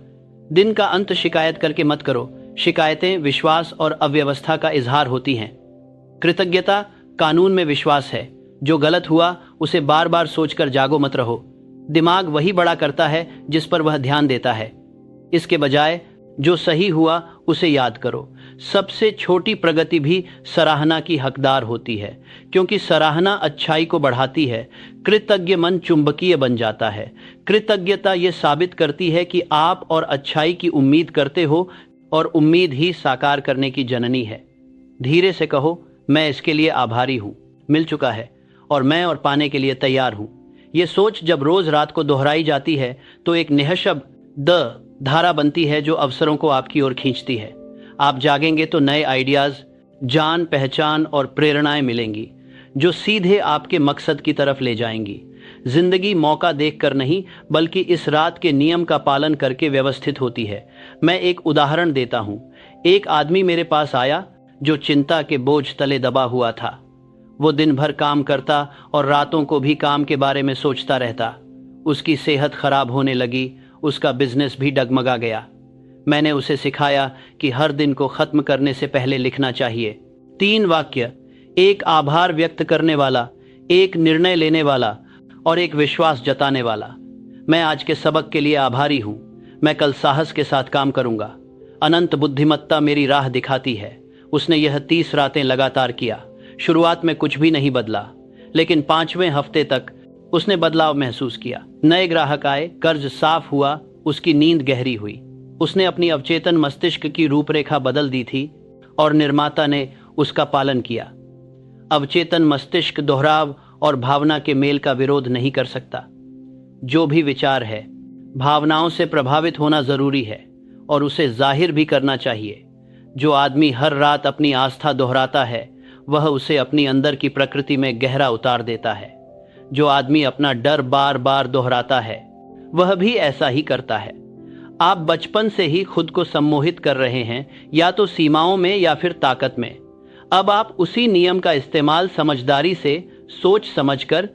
दिन का अंत शिकायत करके मत करो। शिकायतें विश्वास और अव्यवस्था का इजहार होती हैं। कृतज्ञता कानून में विश्वास है। जो गलत हुआ उसे बार बार सोचकर जागो मत रहो। दिमाग वही बड़ा करता है जिस पर वह ध्यान देता है। इसके बजाय जो सही हुआ उसे याद करो। सबसे छोटी प्रगति भी सराहना की हकदार होती है, क्योंकि सराहना अच्छाई को बढ़ाती है। कृतज्ञ मन चुंबकीय बन जाता है। कृतज्ञता ये साबित करती है कि आप और अच्छाई की उम्मीद करते हो और उम्मीद ही साकार करने की जननी है। धीरे से कहो, मैं इसके लिए आभारी हूँ, मिल चुका है और मैं और पाने के लिए तैयार हूँ। ये सोच जब रोज रात को दोहराई जाती है तो एक निःशब्द धारा बनती है जो अवसरों को आपकी ओर खींचती है। आप जागेंगे तो नए आइडियाज, जान पहचान और प्रेरणाएं मिलेंगी जो सीधे आपके मकसद की तरफ ले जाएंगी। जिंदगी मौका देखकर नहीं बल्कि इस रात के नियम का पालन करके व्यवस्थित होती है। मैं एक उदाहरण देता हूँ। एक आदमी मेरे पास आया जो चिंता के बोझ तले दबा हुआ था। वो दिन भर काम करता और रातों को भी काम के बारे में सोचता रहता। उसकी सेहत खराब होने लगी, उसका बिजनेस भी डगमगा गया। मैंने उसे सिखाया कि हर दिन को खत्म करने से पहले लिखना चाहिए 3 वाक्य, एक आभार व्यक्त करने वाला, एक निर्णय लेने वाला और एक विश्वास जताने वाला। मैं आज के सबक के लिए आभारी हूं। मैं कल साहस के साथ काम करूंगा। अनंत बुद्धिमत्ता मेरी राह दिखाती है। उसने यह 30 रातें लगातार किया। शुरुआत में कुछ भी नहीं बदला, लेकिन 5वें हफ्ते तक उसने बदलाव महसूस किया। नए ग्राहक आए, कर्ज साफ हुआ, उसकी नींद गहरी हुई। उसने अपनी अवचेतन मस्तिष्क की रूपरेखा बदल दी थी और निर्माता ने उसका पालन किया। अवचेतन मस्तिष्क दोहराव और भावना के मेल का विरोध नहीं कर सकता। जो भी विचार है, भावनाओं से प्रभावित होना जरूरी है और उसे जाहिर भी करना चाहिए। जो आदमी हर रात अपनी आस्था दोहराता है वह उसे अपनी अंदर की प्रकृति में गहरा उतार देता है। जो आदमी अपना डर बार बार दोहराता है वह भी ऐसा ही करता है। आप बचपन से ही खुद को सम्मोहित कर रहे हैं, या तो सीमाओं में या फिर ताकत में। अब आप उसी नियम का इस्तेमाल समझदारी से, सोच समझकर,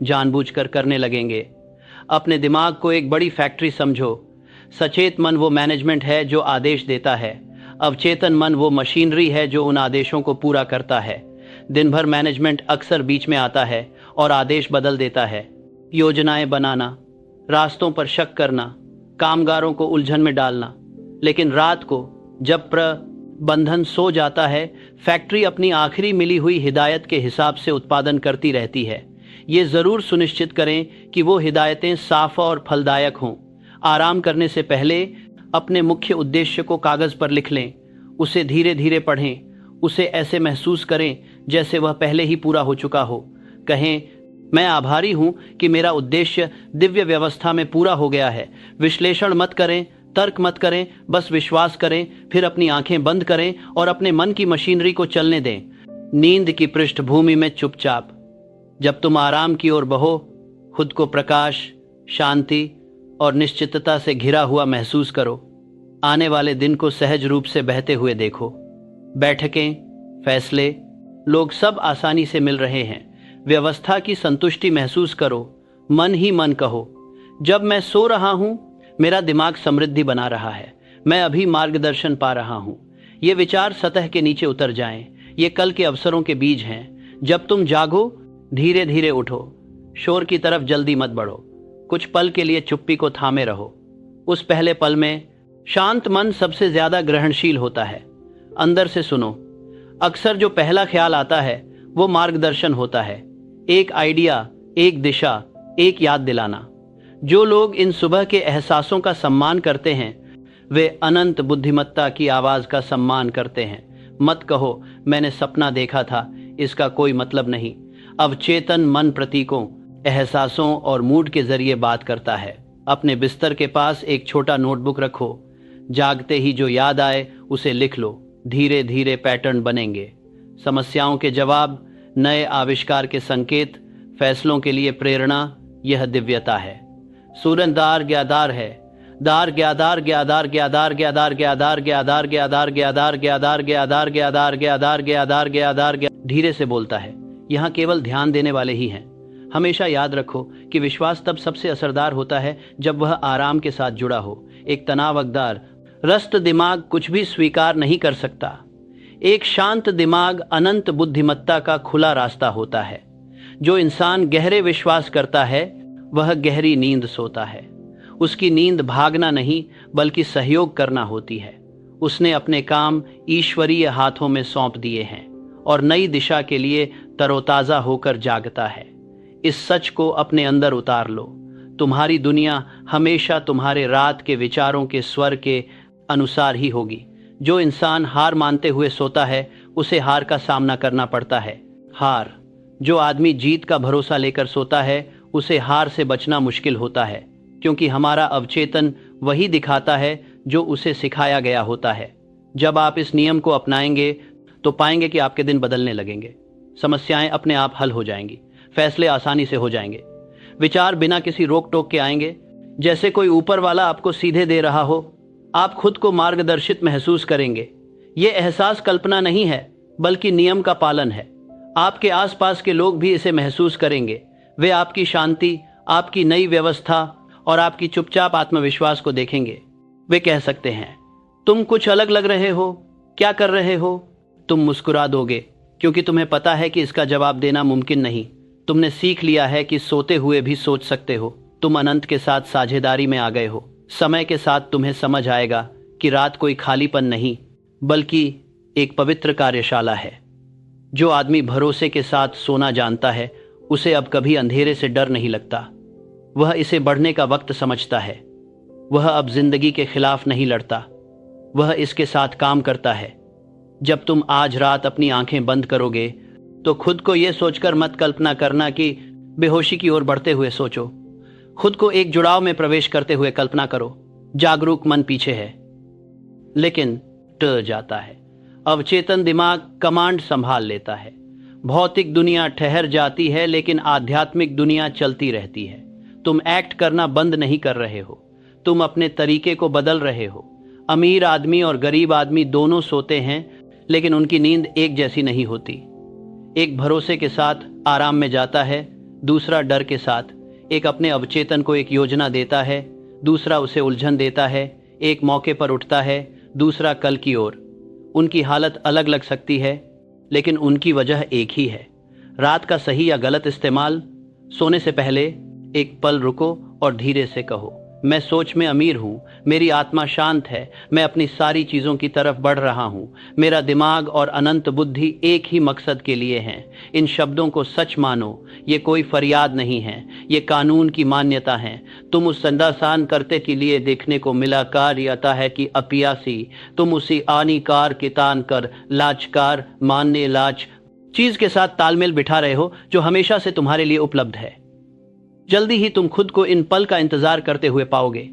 जानबूझकर करने लगेंगे। अपने दिमाग को एक बड़ी फैक्ट्री समझो। सचेत मन वो मैनेजमेंट है जो आदेश देता है। अवचेतन मन वो मशीनरी है जो उन आदेशों को पूरा करता है। दिन भर मैनेजमेंट अक्सर बीच में आता है और आदेश बदल देता है। योजनाएं बनाना, रास्तों पर शक करना, कामगारों को उलझन में डालना। लेकिन रात को जब प्रबंधन सो जाता है, फैक्ट्री अपनी आखिरी मिली हुई हिदायत के हिसाब से उत्पादन करती रहती है। ये जरूर सुनिश्चित करें कि वो हिदायतें साफ और फलदायक हों। आराम करने से पहले अपने मुख्य उद्देश्य को कागज पर लिख लें। उसे धीरे धीरे पढ़ें। उसे ऐसे महसूस करें जैसे वह पहले ही पूरा हो चुका हो। कहें, मैं आभारी हूं कि मेरा उद्देश्य दिव्य व्यवस्था में पूरा हो गया है। विश्लेषण मत करें, तर्क मत करें, बस विश्वास करें। फिर अपनी आंखें बंद करें और अपने मन की मशीनरी को चलने दें। नींद की पृष्ठभूमि में चुपचाप। जब तुम आराम की ओर बहो, खुद को प्रकाश, शांति और निश्चितता से घिरा हुआ महसूस करो। आने वाले दिन को सहज रूप से बहते हुए देखो। बैठकें, फैसले, लोग सब आसानी से मिल रहे हैं। व्यवस्था की संतुष्टि महसूस करो। मन ही मन कहो, जब मैं सो रहा हूं मेरा दिमाग समृद्धि बना रहा है। मैं अभी मार्गदर्शन पा रहा हूं। ये विचार सतह के नीचे उतर जाएं। ये कल के अवसरों के बीज हैं। जब तुम जागो, धीरे धीरे उठो। शोर की तरफ जल्दी मत बढ़ो। कुछ पल के लिए चुप्पी को थामे रहो। उस पहले पल में शांत मन सबसे ज्यादा ग्रहणशील होता है। अंदर से सुनो। अक्सर जो पहला ख्याल आता है वो मार्गदर्शन होता है। एक आइडिया, एक दिशा, एक याद दिलाना। जो लोग इन सुबह के एहसासों का सम्मान करते हैं वे अनंत बुद्धिमत्ता की आवाज का सम्मान करते हैं। मत कहो, मैंने सपना देखा था, इसका कोई मतलब नहीं। अवचेतन मन प्रतीकों, एहसासों और मूड के जरिए बात करता है। अपने बिस्तर के पास एक छोटा नोटबुक रखो। जागते ही जो याद आए उसे लिख लो। धीरे धीरे पैटर्न बनेंगे। समस्याओं के जवाब, नए आविष्कार के संकेत, फैसलों के लिए प्रेरणा, यह दिव्यता है। सूरन दार ग्यादार है। दार ग्यादार ग्यादार ग्यादार ग्यादार ग्यादार ग्यादार ग्यादार ग्यादार ग्यादार ग्यादार ग्यादार ग्यादार ग्यादार ग्यादार। धीरे से बोलता है। यहाँ केवल ध्यान देने वाले ही हैं। हमेशा याद रखो कि विश्वास तब सबसे असरदार होता है जब वह आराम के साथ जुड़ा हो। एक तनावकदार, रस्त दिमाग कुछ भी स्वीकार नहीं कर सकता। एक शांत दिमाग अनंत बुद्धिमत्ता का खुला रास्ता होता है। जो इंसान गहरे विश्वास करता है वह गहरी नींद सोता है। उसकी नींद भागना नहीं बल्कि सहयोग करना होती है। उसने अपने काम ईश्वरीय हाथों में सौंप दिए हैं और नई दिशा के लिए तरोताजा होकर जागता है। इस सच को अपने अंदर उतार लो। तुम्हारी दुनिया हमेशा तुम्हारे रात के विचारों के स्वर के अनुसार ही होगी। जो इंसान हार मानते हुए सोता है उसे हार का सामना करना पड़ता है। हार। जो आदमी जीत का भरोसा लेकर सोता है उसे हार से बचना मुश्किल होता है, क्योंकि हमारा अवचेतन वही दिखाता है जो उसे सिखाया गया होता है। जब आप इस नियम को अपनाएंगे तो पाएंगे कि आपके दिन बदलने लगेंगे। समस्याएं अपने आप हल हो जाएंगी। फैसले आसानी से हो जाएंगे। विचार बिना किसी रोक टोक के आएंगे, जैसे कोई ऊपर वाला आपको सीधे दे रहा हो। आप खुद को मार्गदर्शित महसूस करेंगे। ये एहसास कल्पना नहीं है बल्कि नियम का पालन है। आपके आसपास के लोग भी इसे महसूस करेंगे। वे आपकी शांति, आपकी नई व्यवस्था और आपकी चुपचाप आत्मविश्वास को देखेंगे। वे कह सकते हैं, तुम कुछ अलग लग रहे हो, क्या कर रहे हो? तुम मुस्कुरा दोगे, क्योंकि तुम्हें पता है कि इसका जवाब देना मुमकिन नहीं। तुमने सीख लिया है कि सोते हुए भी सोच सकते हो। तुम अनंत के साथ साझेदारी में आ गए हो। समय के साथ तुम्हें समझ आएगा कि रात कोई खालीपन नहीं बल्कि एक पवित्र कार्यशाला है। जो आदमी भरोसे के साथ सोना जानता है उसे अब कभी अंधेरे से डर नहीं लगता। वह इसे बढ़ने का वक्त समझता है। वह अब जिंदगी के खिलाफ नहीं लड़ता, वह इसके साथ काम करता है। जब तुम आज रात अपनी आंखें बंद करोगे तो खुद को यह सोचकर मत कल्पना करना कि बेहोशी की ओर बढ़ते हुए सोचो। खुद को एक जुड़ाव में प्रवेश करते हुए कल्पना करो। जागरूक मन पीछे है लेकिन ट जाता है। अवचेतन दिमाग कमांड संभाल लेता है। भौतिक दुनिया ठहर जाती है लेकिन आध्यात्मिक दुनिया चलती रहती है। तुम एक्ट करना बंद नहीं कर रहे हो, तुम अपने तरीके को बदल रहे हो। अमीर आदमी और गरीब आदमी दोनों सोते हैं लेकिन उनकी नींद एक जैसी नहीं होती। एक भरोसे के साथ आराम में जाता है, दूसरा डर के साथ। एक अपने अवचेतन को एक योजना देता है, दूसरा उसे उलझन देता है। एक मौके पर उठता है, दूसरा कल की ओर। उनकी हालत अलग लग सकती है लेकिन उनकी वजह एक ही है, रात का सही या गलत इस्तेमाल। सोने से पहले एक पल रुको और धीरे से कहो, मैं सोच में अमीर हूँ, मेरी आत्मा शांत है, मैं अपनी सारी चीज़ों की तरफ बढ़ रहा हूँ, मेरा दिमाग और अनंत बुद्धि एक ही मकसद के लिए हैं। इन शब्दों को सच मानो, ये कोई फरियाद नहीं है, ये कानून की मान्यता है। तुम उस संदासान करते के लिए देखने को मिला कार्यता है कि अपियासी, तुम उसी आनीकार के तान कर लाचकार मानने लाच चीज के साथ तालमेल बिठा रहे हो जो हमेशा से तुम्हारे लिए उपलब्ध है। जल्दी ही तुम खुद को इन पल का इंतजार करते हुए पाओगे।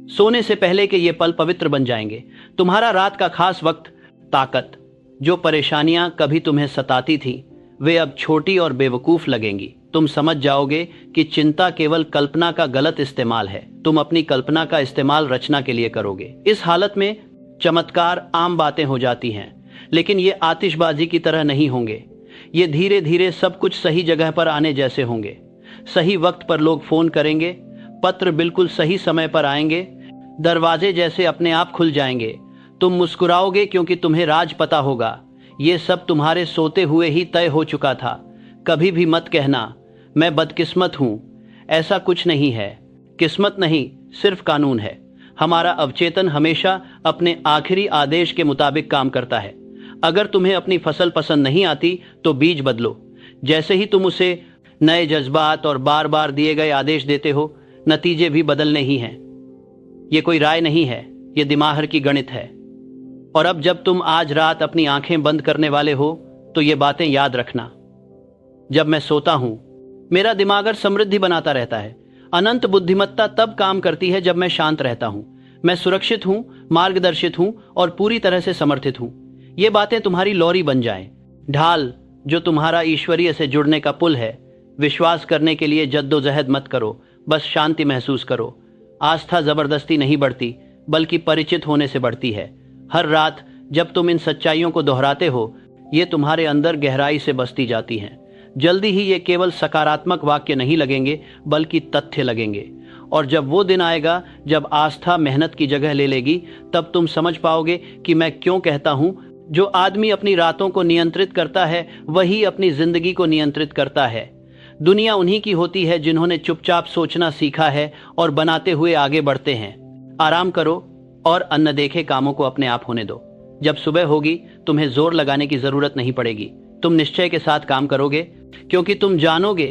सोने से पहले के ये पल पवित्र बन जाएंगे। तुम्हारा रात का खास वक्त, ताकत। जो परेशानियां कभी तुम्हें सताती थी वे अब छोटी और बेवकूफ लगेंगी। तुम समझ जाओगे कि चिंता केवल कल्पना का गलत इस्तेमाल है। तुम अपनी कल्पना का इस्तेमाल रचना के लिए करोगे। इस हालत में चमत्कार आम बातें हो जाती हैं, लेकिन ये आतिशबाजी की तरह नहीं होंगे। ये धीरे धीरे सब कुछ सही जगह पर आने जैसे होंगे। सही वक्त पर लोग फोन करेंगे, पत्र बिल्कुल सही समय पर आएंगे, दरवाजे जैसे अपने आप खुल जाएंगे। तुम मुस्कुराओगे क्योंकि तुम्हें राज पता होगा। ये सब तुम्हारे सोते हुए ही तय हो चुका था। कभी भी मत कहना मैं बदकिस्मत हूं, ऐसा कुछ नहीं है। किस्मत नहीं, सिर्फ कानून है। हमारा अवचेतन हमेशा अपने आखिरी आदेश के मुताबिक काम करता है। अगर तुम्हें अपनी फसल पसंद नहीं आती तो बीज बदलो। जैसे ही तुम उसे नए जज्बात और बार बार दिए गए आदेश देते हो, नतीजे भी बदलने ही हैं। ये कोई राय नहीं है, ये दिमाग की गणित है। और अब जब तुम आज रात अपनी आंखें बंद करने वाले हो तो ये बातें याद रखना। जब मैं सोता हूं मेरा दिमाग समृद्धि बनाता रहता है। अनंत बुद्धिमत्ता तब काम करती है जब मैं शांत रहता हूं। मैं सुरक्षित हूं, मार्गदर्शित हूं और पूरी तरह से समर्थित हूं। ये बातें तुम्हारी लॉरी बन जाएं, ढाल जो तुम्हारा ईश्वरीय से जुड़ने का पुल है। विश्वास करने के लिए जद्दोजहद मत करो, बस शांति महसूस करो। आस्था जबरदस्ती नहीं बढ़ती बल्कि परिचित होने से बढ़ती है। हर रात जब तुम इन सच्चाइयों को दोहराते हो ये तुम्हारे अंदर गहराई से बसती जाती हैं। जल्दी ही ये केवल सकारात्मक वाक्य नहीं लगेंगे बल्कि तथ्य लगेंगे। और जब वो दिन आएगा जब आस्था मेहनत की जगह ले लेगी, तब तुम समझ पाओगे कि मैं क्यों कहता हूं, जो आदमी अपनी रातों को नियंत्रित करता है वही अपनी जिंदगी को नियंत्रित करता है। दुनिया उन्हीं की होती है जिन्होंने चुपचाप सोचना सीखा है और बनाते हुए आगे बढ़ते हैं। आराम करो और अन्न देखे कामों को अपने आप होने दो। जब सुबह होगी तुम्हें जोर लगाने की जरूरत नहीं पड़ेगी। तुम निश्चय के साथ काम करोगे क्योंकि तुम जानोगे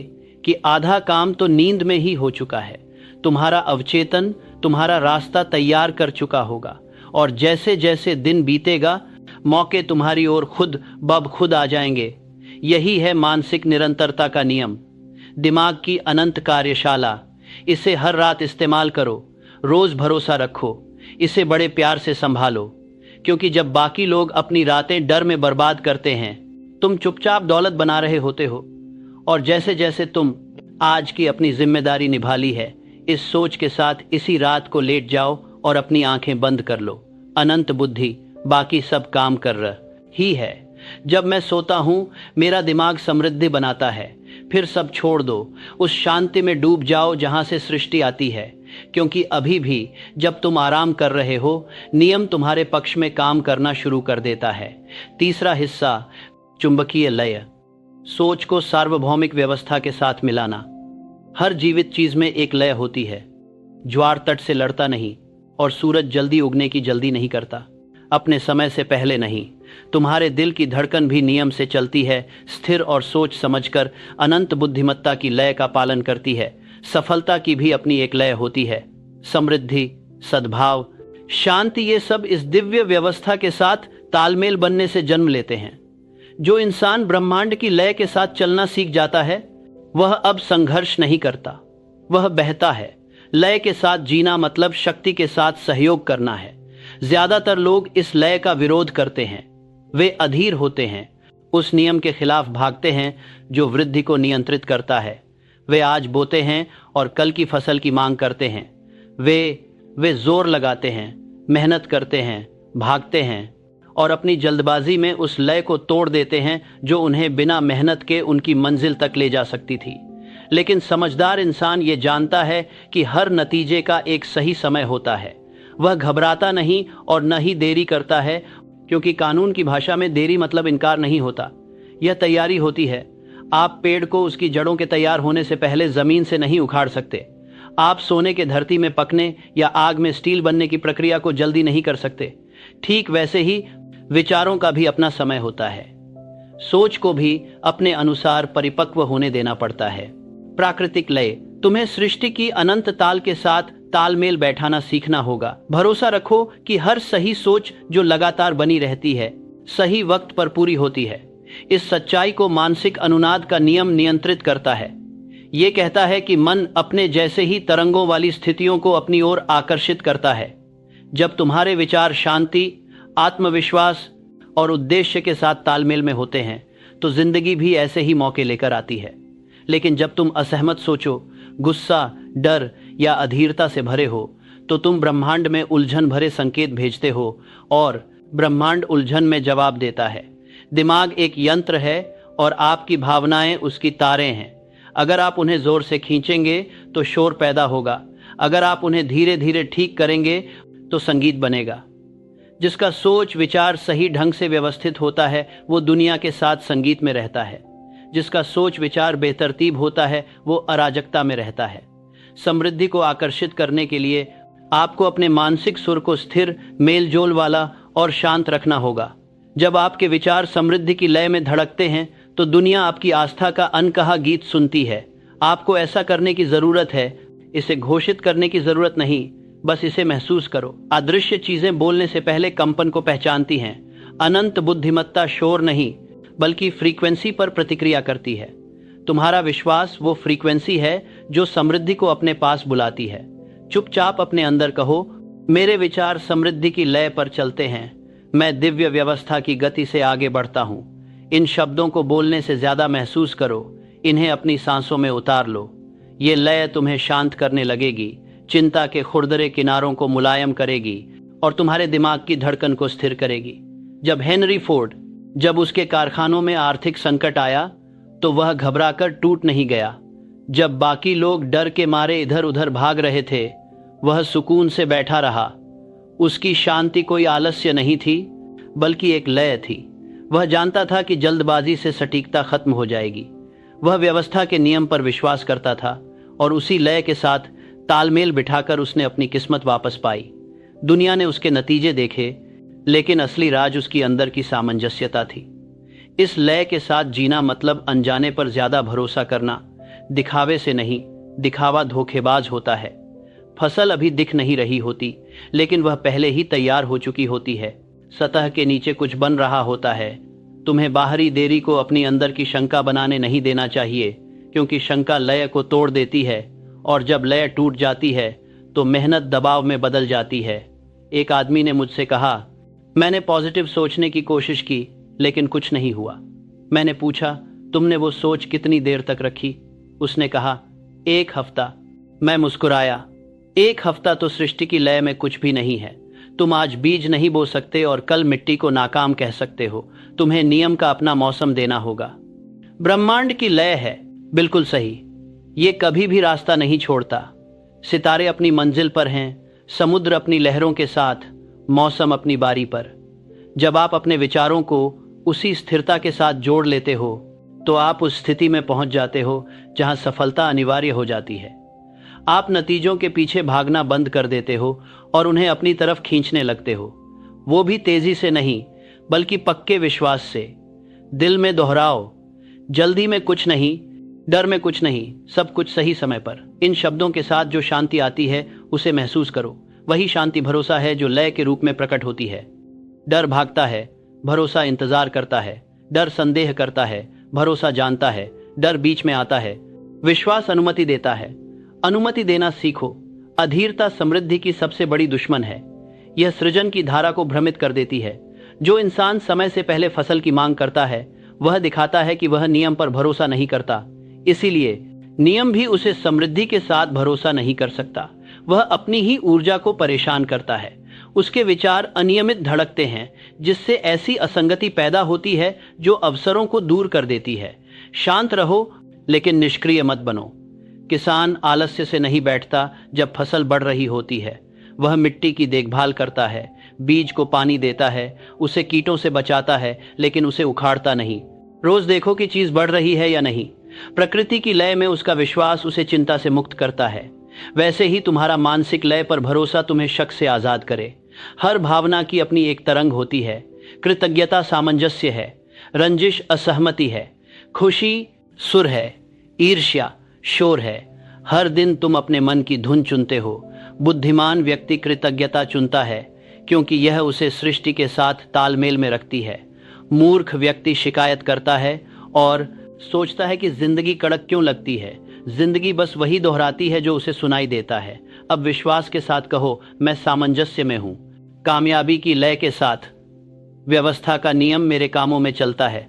कि आधा काम तो नींद में ही हो चुका है। तुम्हारा अवचेतन तुम्हारा रास्ता तैयार कर चुका होगा और जैसे जैसे दिन बीतेगा मौके तुम्हारी ओर खुद ब खुद आ जाएंगे। यही है मानसिक निरंतरता का नियम, दिमाग की अनंत कार्यशाला। इसे हर रात इस्तेमाल करो, रोज भरोसा रखो, इसे बड़े प्यार से संभालो। क्योंकि जब बाकी लोग अपनी रातें डर में बर्बाद करते हैं तुम चुपचाप दौलत बना रहे होते हो। और जैसे जैसे तुम आज की अपनी जिम्मेदारी निभा ली है, इस सोच के साथ इसी रात को लेट जाओ और अपनी आंखें बंद कर लो। अनंत बुद्धि बाकी सब काम कर रही है। जब मैं सोता हूं मेरा दिमाग समृद्धि बनाता है। फिर सब छोड़ दो, उस शांति में डूब जाओ जहां से सृष्टि आती है। क्योंकि अभी भी जब तुम आराम कर रहे हो नियम तुम्हारे पक्ष में काम करना शुरू कर देता है। तीसरा हिस्सा, चुंबकीय लय। सोच को सार्वभौमिक व्यवस्था के साथ मिलाना। हर जीवित चीज में एक लय होती है। ज्वार तट से लड़ता नहीं और सूरज जल्दी उगने की जल्दी नहीं करता, अपने समय से पहले नहीं। तुम्हारे दिल की धड़कन भी नियम से चलती है, स्थिर और सोच समझकर अनंत बुद्धिमत्ता की लय का पालन करती है। सफलता की भी अपनी एक लय होती है। समृद्धि, सद्भाव, शांति, ये सब इस दिव्य व्यवस्था के साथ तालमेल बनने से जन्म लेते हैं। जो इंसान ब्रह्मांड की लय के साथ चलना सीख जाता है वह अब संघर्ष नहीं करता, वह बहता है। लय के साथ जीना मतलब शक्ति के साथ सहयोग करना है। ज्यादातर लोग इस लय का विरोध करते हैं। वे अधीर होते हैं, उस नियम के खिलाफ भागते हैं जो वृद्धि को नियंत्रित करता है। वे आज बोते हैं और कल की फसल की मांग करते हैं। वे जोर लगाते हैं, मेहनत करते हैं, भागते हैं और अपनी जल्दबाजी में उस लय को तोड़ देते हैं जो उन्हें बिना मेहनत के उनकी मंजिल तक ले जा सकती थी। लेकिन समझदार इंसान ये जानता है कि हर नतीजे का एक सही समय होता है। वह घबराता नहीं और न ही देरी करता है, क्योंकि कानून की भाषा में देरी मतलब इनकार नहीं होता, यह तैयारी होती है। आप पेड़ को उसकी जड़ों के तैयार होने से पहले जमीन से नहीं उखाड़ सकते। आप सोने के धरती में पकने या आग में स्टील बनने की प्रक्रिया को जल्दी नहीं कर सकते। ठीक वैसे ही विचारों का भी अपना समय होता है। सोच को भी अपने अनुसार परिपक्व होने देना पड़ता है। प्राकृतिक लय, तुम्हें सृष्टि की अनंत ताल के साथ तालमेल बैठाना सीखना होगा। भरोसा रखो कि हर सही सोच जो लगातार बनी रहती है, सही वक्त पर पूरी होती है। इस सच्चाई को मानसिक अनुनाद का नियम नियंत्रित करता है। ये कहता है कि मन अपने जैसे ही तरंगों वाली स्थितियों को अपनी ओर आकर्षित करता है। जब तुम्हारे विचार शांति, आत्मविश्वास और उद्देश्य के साथ तालमेल में होते हैं तो जिंदगी भी ऐसे ही मौके लेकर आती है। लेकिन जब तुम असहमत सोचो, गुस्सा, डर या अधीरता से भरे हो तो तुम ब्रह्मांड में उलझन भरे संकेत भेजते हो और ब्रह्मांड उलझन में जवाब देता है। दिमाग एक यंत्र है और आपकी भावनाएं उसकी तारें हैं। अगर आप उन्हें जोर से खींचेंगे तो शोर पैदा होगा। अगर आप उन्हें धीरे धीरे ठीक करेंगे तो संगीत बनेगा। जिसका सोच विचार सही ढंग से व्यवस्थित होता है वो दुनिया के साथ संगीत में रहता है। जिसका सोच विचार बेतरतीब होता है वो अराजकता में रहता है। समृद्धि को आकर्षित करने के लिए आपको अपने मानसिक सुर को स्थिर, मेलजोल वाला और शांत रखना होगा। जब आपके विचार समृद्धि की लय में धड़कते हैं तो दुनिया आपकी आस्था का अनकहा गीत सुनती है। आपको ऐसा करने की जरूरत है, इसे घोषित करने की जरूरत नहीं, बस इसे महसूस करो। अदृश्य चीजें बोलने से पहले कंपन को पहचानती हैं। अनंत बुद्धिमत्ता शोर नहीं बल्कि फ्रीक्वेंसी पर प्रतिक्रिया करती है। तुम्हारा विश्वास वो फ्रीक्वेंसी है जो समृद्धि को अपने पास बुलाती है। चुपचाप अपने अंदर कहो, मेरे विचार समृद्धि की लय पर चलते हैं, मैं दिव्य व्यवस्था की गति से आगे बढ़ता हूँ। इन शब्दों को बोलने से ज्यादा महसूस करो, इन्हें अपनी सांसों में उतार लो। ये लय तुम्हें शांत करने लगेगी, चिंता के खुरदरे किनारों को मुलायम करेगी और तुम्हारे दिमाग की धड़कन को स्थिर करेगी। जब हेनरी फोर्ड, जब उसके कारखानों में आर्थिक संकट आया तो वह घबराकर टूट नहीं गया। जब बाकी लोग डर के मारे इधर उधर भाग रहे थे, वह सुकून से बैठा रहा। उसकी शांति कोई आलस्य नहीं थी बल्कि एक लय थी। वह जानता था कि जल्दबाजी से सटीकता खत्म हो जाएगी। वह व्यवस्था के नियम पर विश्वास करता था और उसी लय के साथ तालमेल बिठाकर उसने अपनी किस्मत वापस पाई। दुनिया ने उसके नतीजे देखे, लेकिन असली राज उसकी अंदर की सामंजस्यता थी। इस लय के साथ जीना मतलब अनजाने पर ज्यादा भरोसा करना, दिखावे से नहीं। दिखावा धोखेबाज होता है। फसल अभी दिख नहीं रही होती, लेकिन वह पहले ही तैयार हो चुकी होती है। सतह के नीचे कुछ बन रहा होता है। तुम्हें बाहरी देरी को अपनी अंदर की शंका बनाने नहीं देना चाहिए, क्योंकि शंका लय को तोड़ देती है और जब लय टूट जाती है तो मेहनत दबाव में बदल जाती है। एक आदमी ने मुझसे कहा, मैंने पॉजिटिव सोचने की कोशिश की लेकिन कुछ नहीं हुआ। मैंने पूछा, तुमने वो सोच कितनी देर तक रखी? उसने कहा, 1 हफ्ता। मैं मुस्कुराया। 1 हफ्ता तो सृष्टि की लय में कुछ भी नहीं है। तुम आज बीज नहीं बो सकते और कल मिट्टी को नाकाम कह सकते हो। तुम्हें नियम का अपना मौसम देना होगा। ब्रह्मांड की लय है, बिल्कुल सही। ये कभी भी रास्ता नहीं छोड़ता। सितारे अपनी मंजिल पर हैं, समुद्र अपनी लहरों के साथ, मौसम अपनी बारी पर। जब आप अपने विचारों को उसी स्थिरता के साथ जोड़ लेते हो तो आप उस स्थिति में पहुंच जाते हो जहां सफलता अनिवार्य हो जाती है। आप नतीजों के पीछे भागना बंद कर देते हो और उन्हें अपनी तरफ खींचने लगते हो। वो भी तेजी से नहीं बल्कि पक्के विश्वास से। दिल में दोहराओ, जल्दी में कुछ नहीं, डर में कुछ नहीं, सब कुछ सही समय पर। इन शब्दों के साथ जो शांति आती है उसे महसूस करो। वही शांति भरोसा है जो लय के रूप में प्रकट होती है। डर भागता है, भरोसा इंतजार करता है। डर संदेह करता है, भरोसा जानता है। डर बीच में आता है, विश्वास अनुमति देता है। अनुमति देना सीखो। अधीरता समृद्धि की सबसे बड़ी दुश्मन है। यह सृजन की धारा को भ्रमित कर देती है। जो इंसान समय से पहले फसल की मांग करता है वह दिखाता है कि वह नियम पर भरोसा नहीं करता। इसीलिए नियम भी उसे समृद्धि के साथ भरोसा नहीं कर सकता। वह अपनी ही ऊर्जा को परेशान करता है। उसके विचार अनियमित धड़कते हैं, जिससे ऐसी असंगति पैदा होती है जो अवसरों को दूर कर देती है। शांत रहो लेकिन निष्क्रिय मत बनो। किसान आलस्य से नहीं बैठता जब फसल बढ़ रही होती है। वह मिट्टी की देखभाल करता है, बीज को पानी देता है, उसे कीटों से बचाता है, लेकिन उसे उखाड़ता नहीं। रोज देखो कि चीज बढ़ रही है या नहीं। प्रकृति की लय में उसका विश्वास उसे चिंता से मुक्त करता है। वैसे ही तुम्हारा मानसिक लय पर भरोसा तुम्हें शक से आजाद करे। हर भावना की अपनी एक तरंग होती है। कृतज्ञता सामंजस्य है, रंजिश असहमति है, खुशी सुर है, ईर्ष्या शोर है। हर दिन तुम अपने मन की धुन चुनते हो। बुद्धिमान व्यक्ति कृतज्ञता चुनता है क्योंकि यह उसे सृष्टि के साथ तालमेल में रखती है। मूर्ख व्यक्ति शिकायत करता है और सोचता है कि जिंदगी कड़क क्यों लगती है। जिंदगी बस वही दोहराती है जो उसे सुनाई देता है। अब विश्वास के साथ कहो, मैं सामंजस्य में हूं। कामयाबी की लय के साथ व्यवस्था का नियम मेरे कामों में चलता है।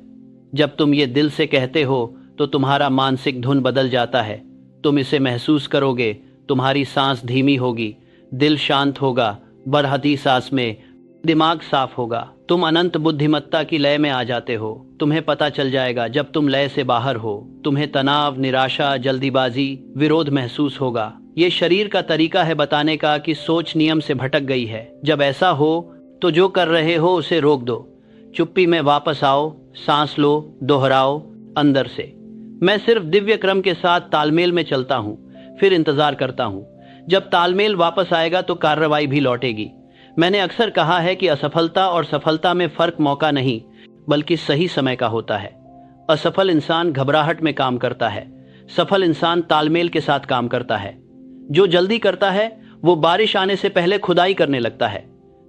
जब तुम ये दिल से कहते हो तो तुम्हारा मानसिक धुन बदल जाता है। तुम इसे महसूस करोगे। तुम्हारी सांस धीमी होगी, दिल शांत होगा, बढ़ती सांस में दिमाग साफ होगा। तुम अनंत बुद्धिमत्ता की लय में आ जाते हो। तुम्हें पता चल जाएगा जब तुम लय से बाहर हो। तुम्हें तनाव, निराशा, जल्दीबाजी, विरोध महसूस होगा। ये शरीर का तरीका है बताने का कि सोच नियम से भटक गई है। जब ऐसा हो तो जो कर रहे हो उसे रोक दो। चुप्पी में वापस आओ, सांस लो, दोहराओ अंदर से, मैं सिर्फ दिव्य क्रम के साथ तालमेल में चलता हूँ, फिर इंतजार करता हूँ। जब तालमेल वापस आएगा तो कार्रवाई भी लौटेगी। मैंने अक्सर कहा है कि असफलता और सफलता में फर्क मौका नहीं बल्कि सही समय का होता है। असफल इंसान घबराहट में काम करता है, सफल इंसान तालमेल के साथ काम करता है। जो जल्दी करता है वो बारिश आने से पहले खुदाई करने लगता है।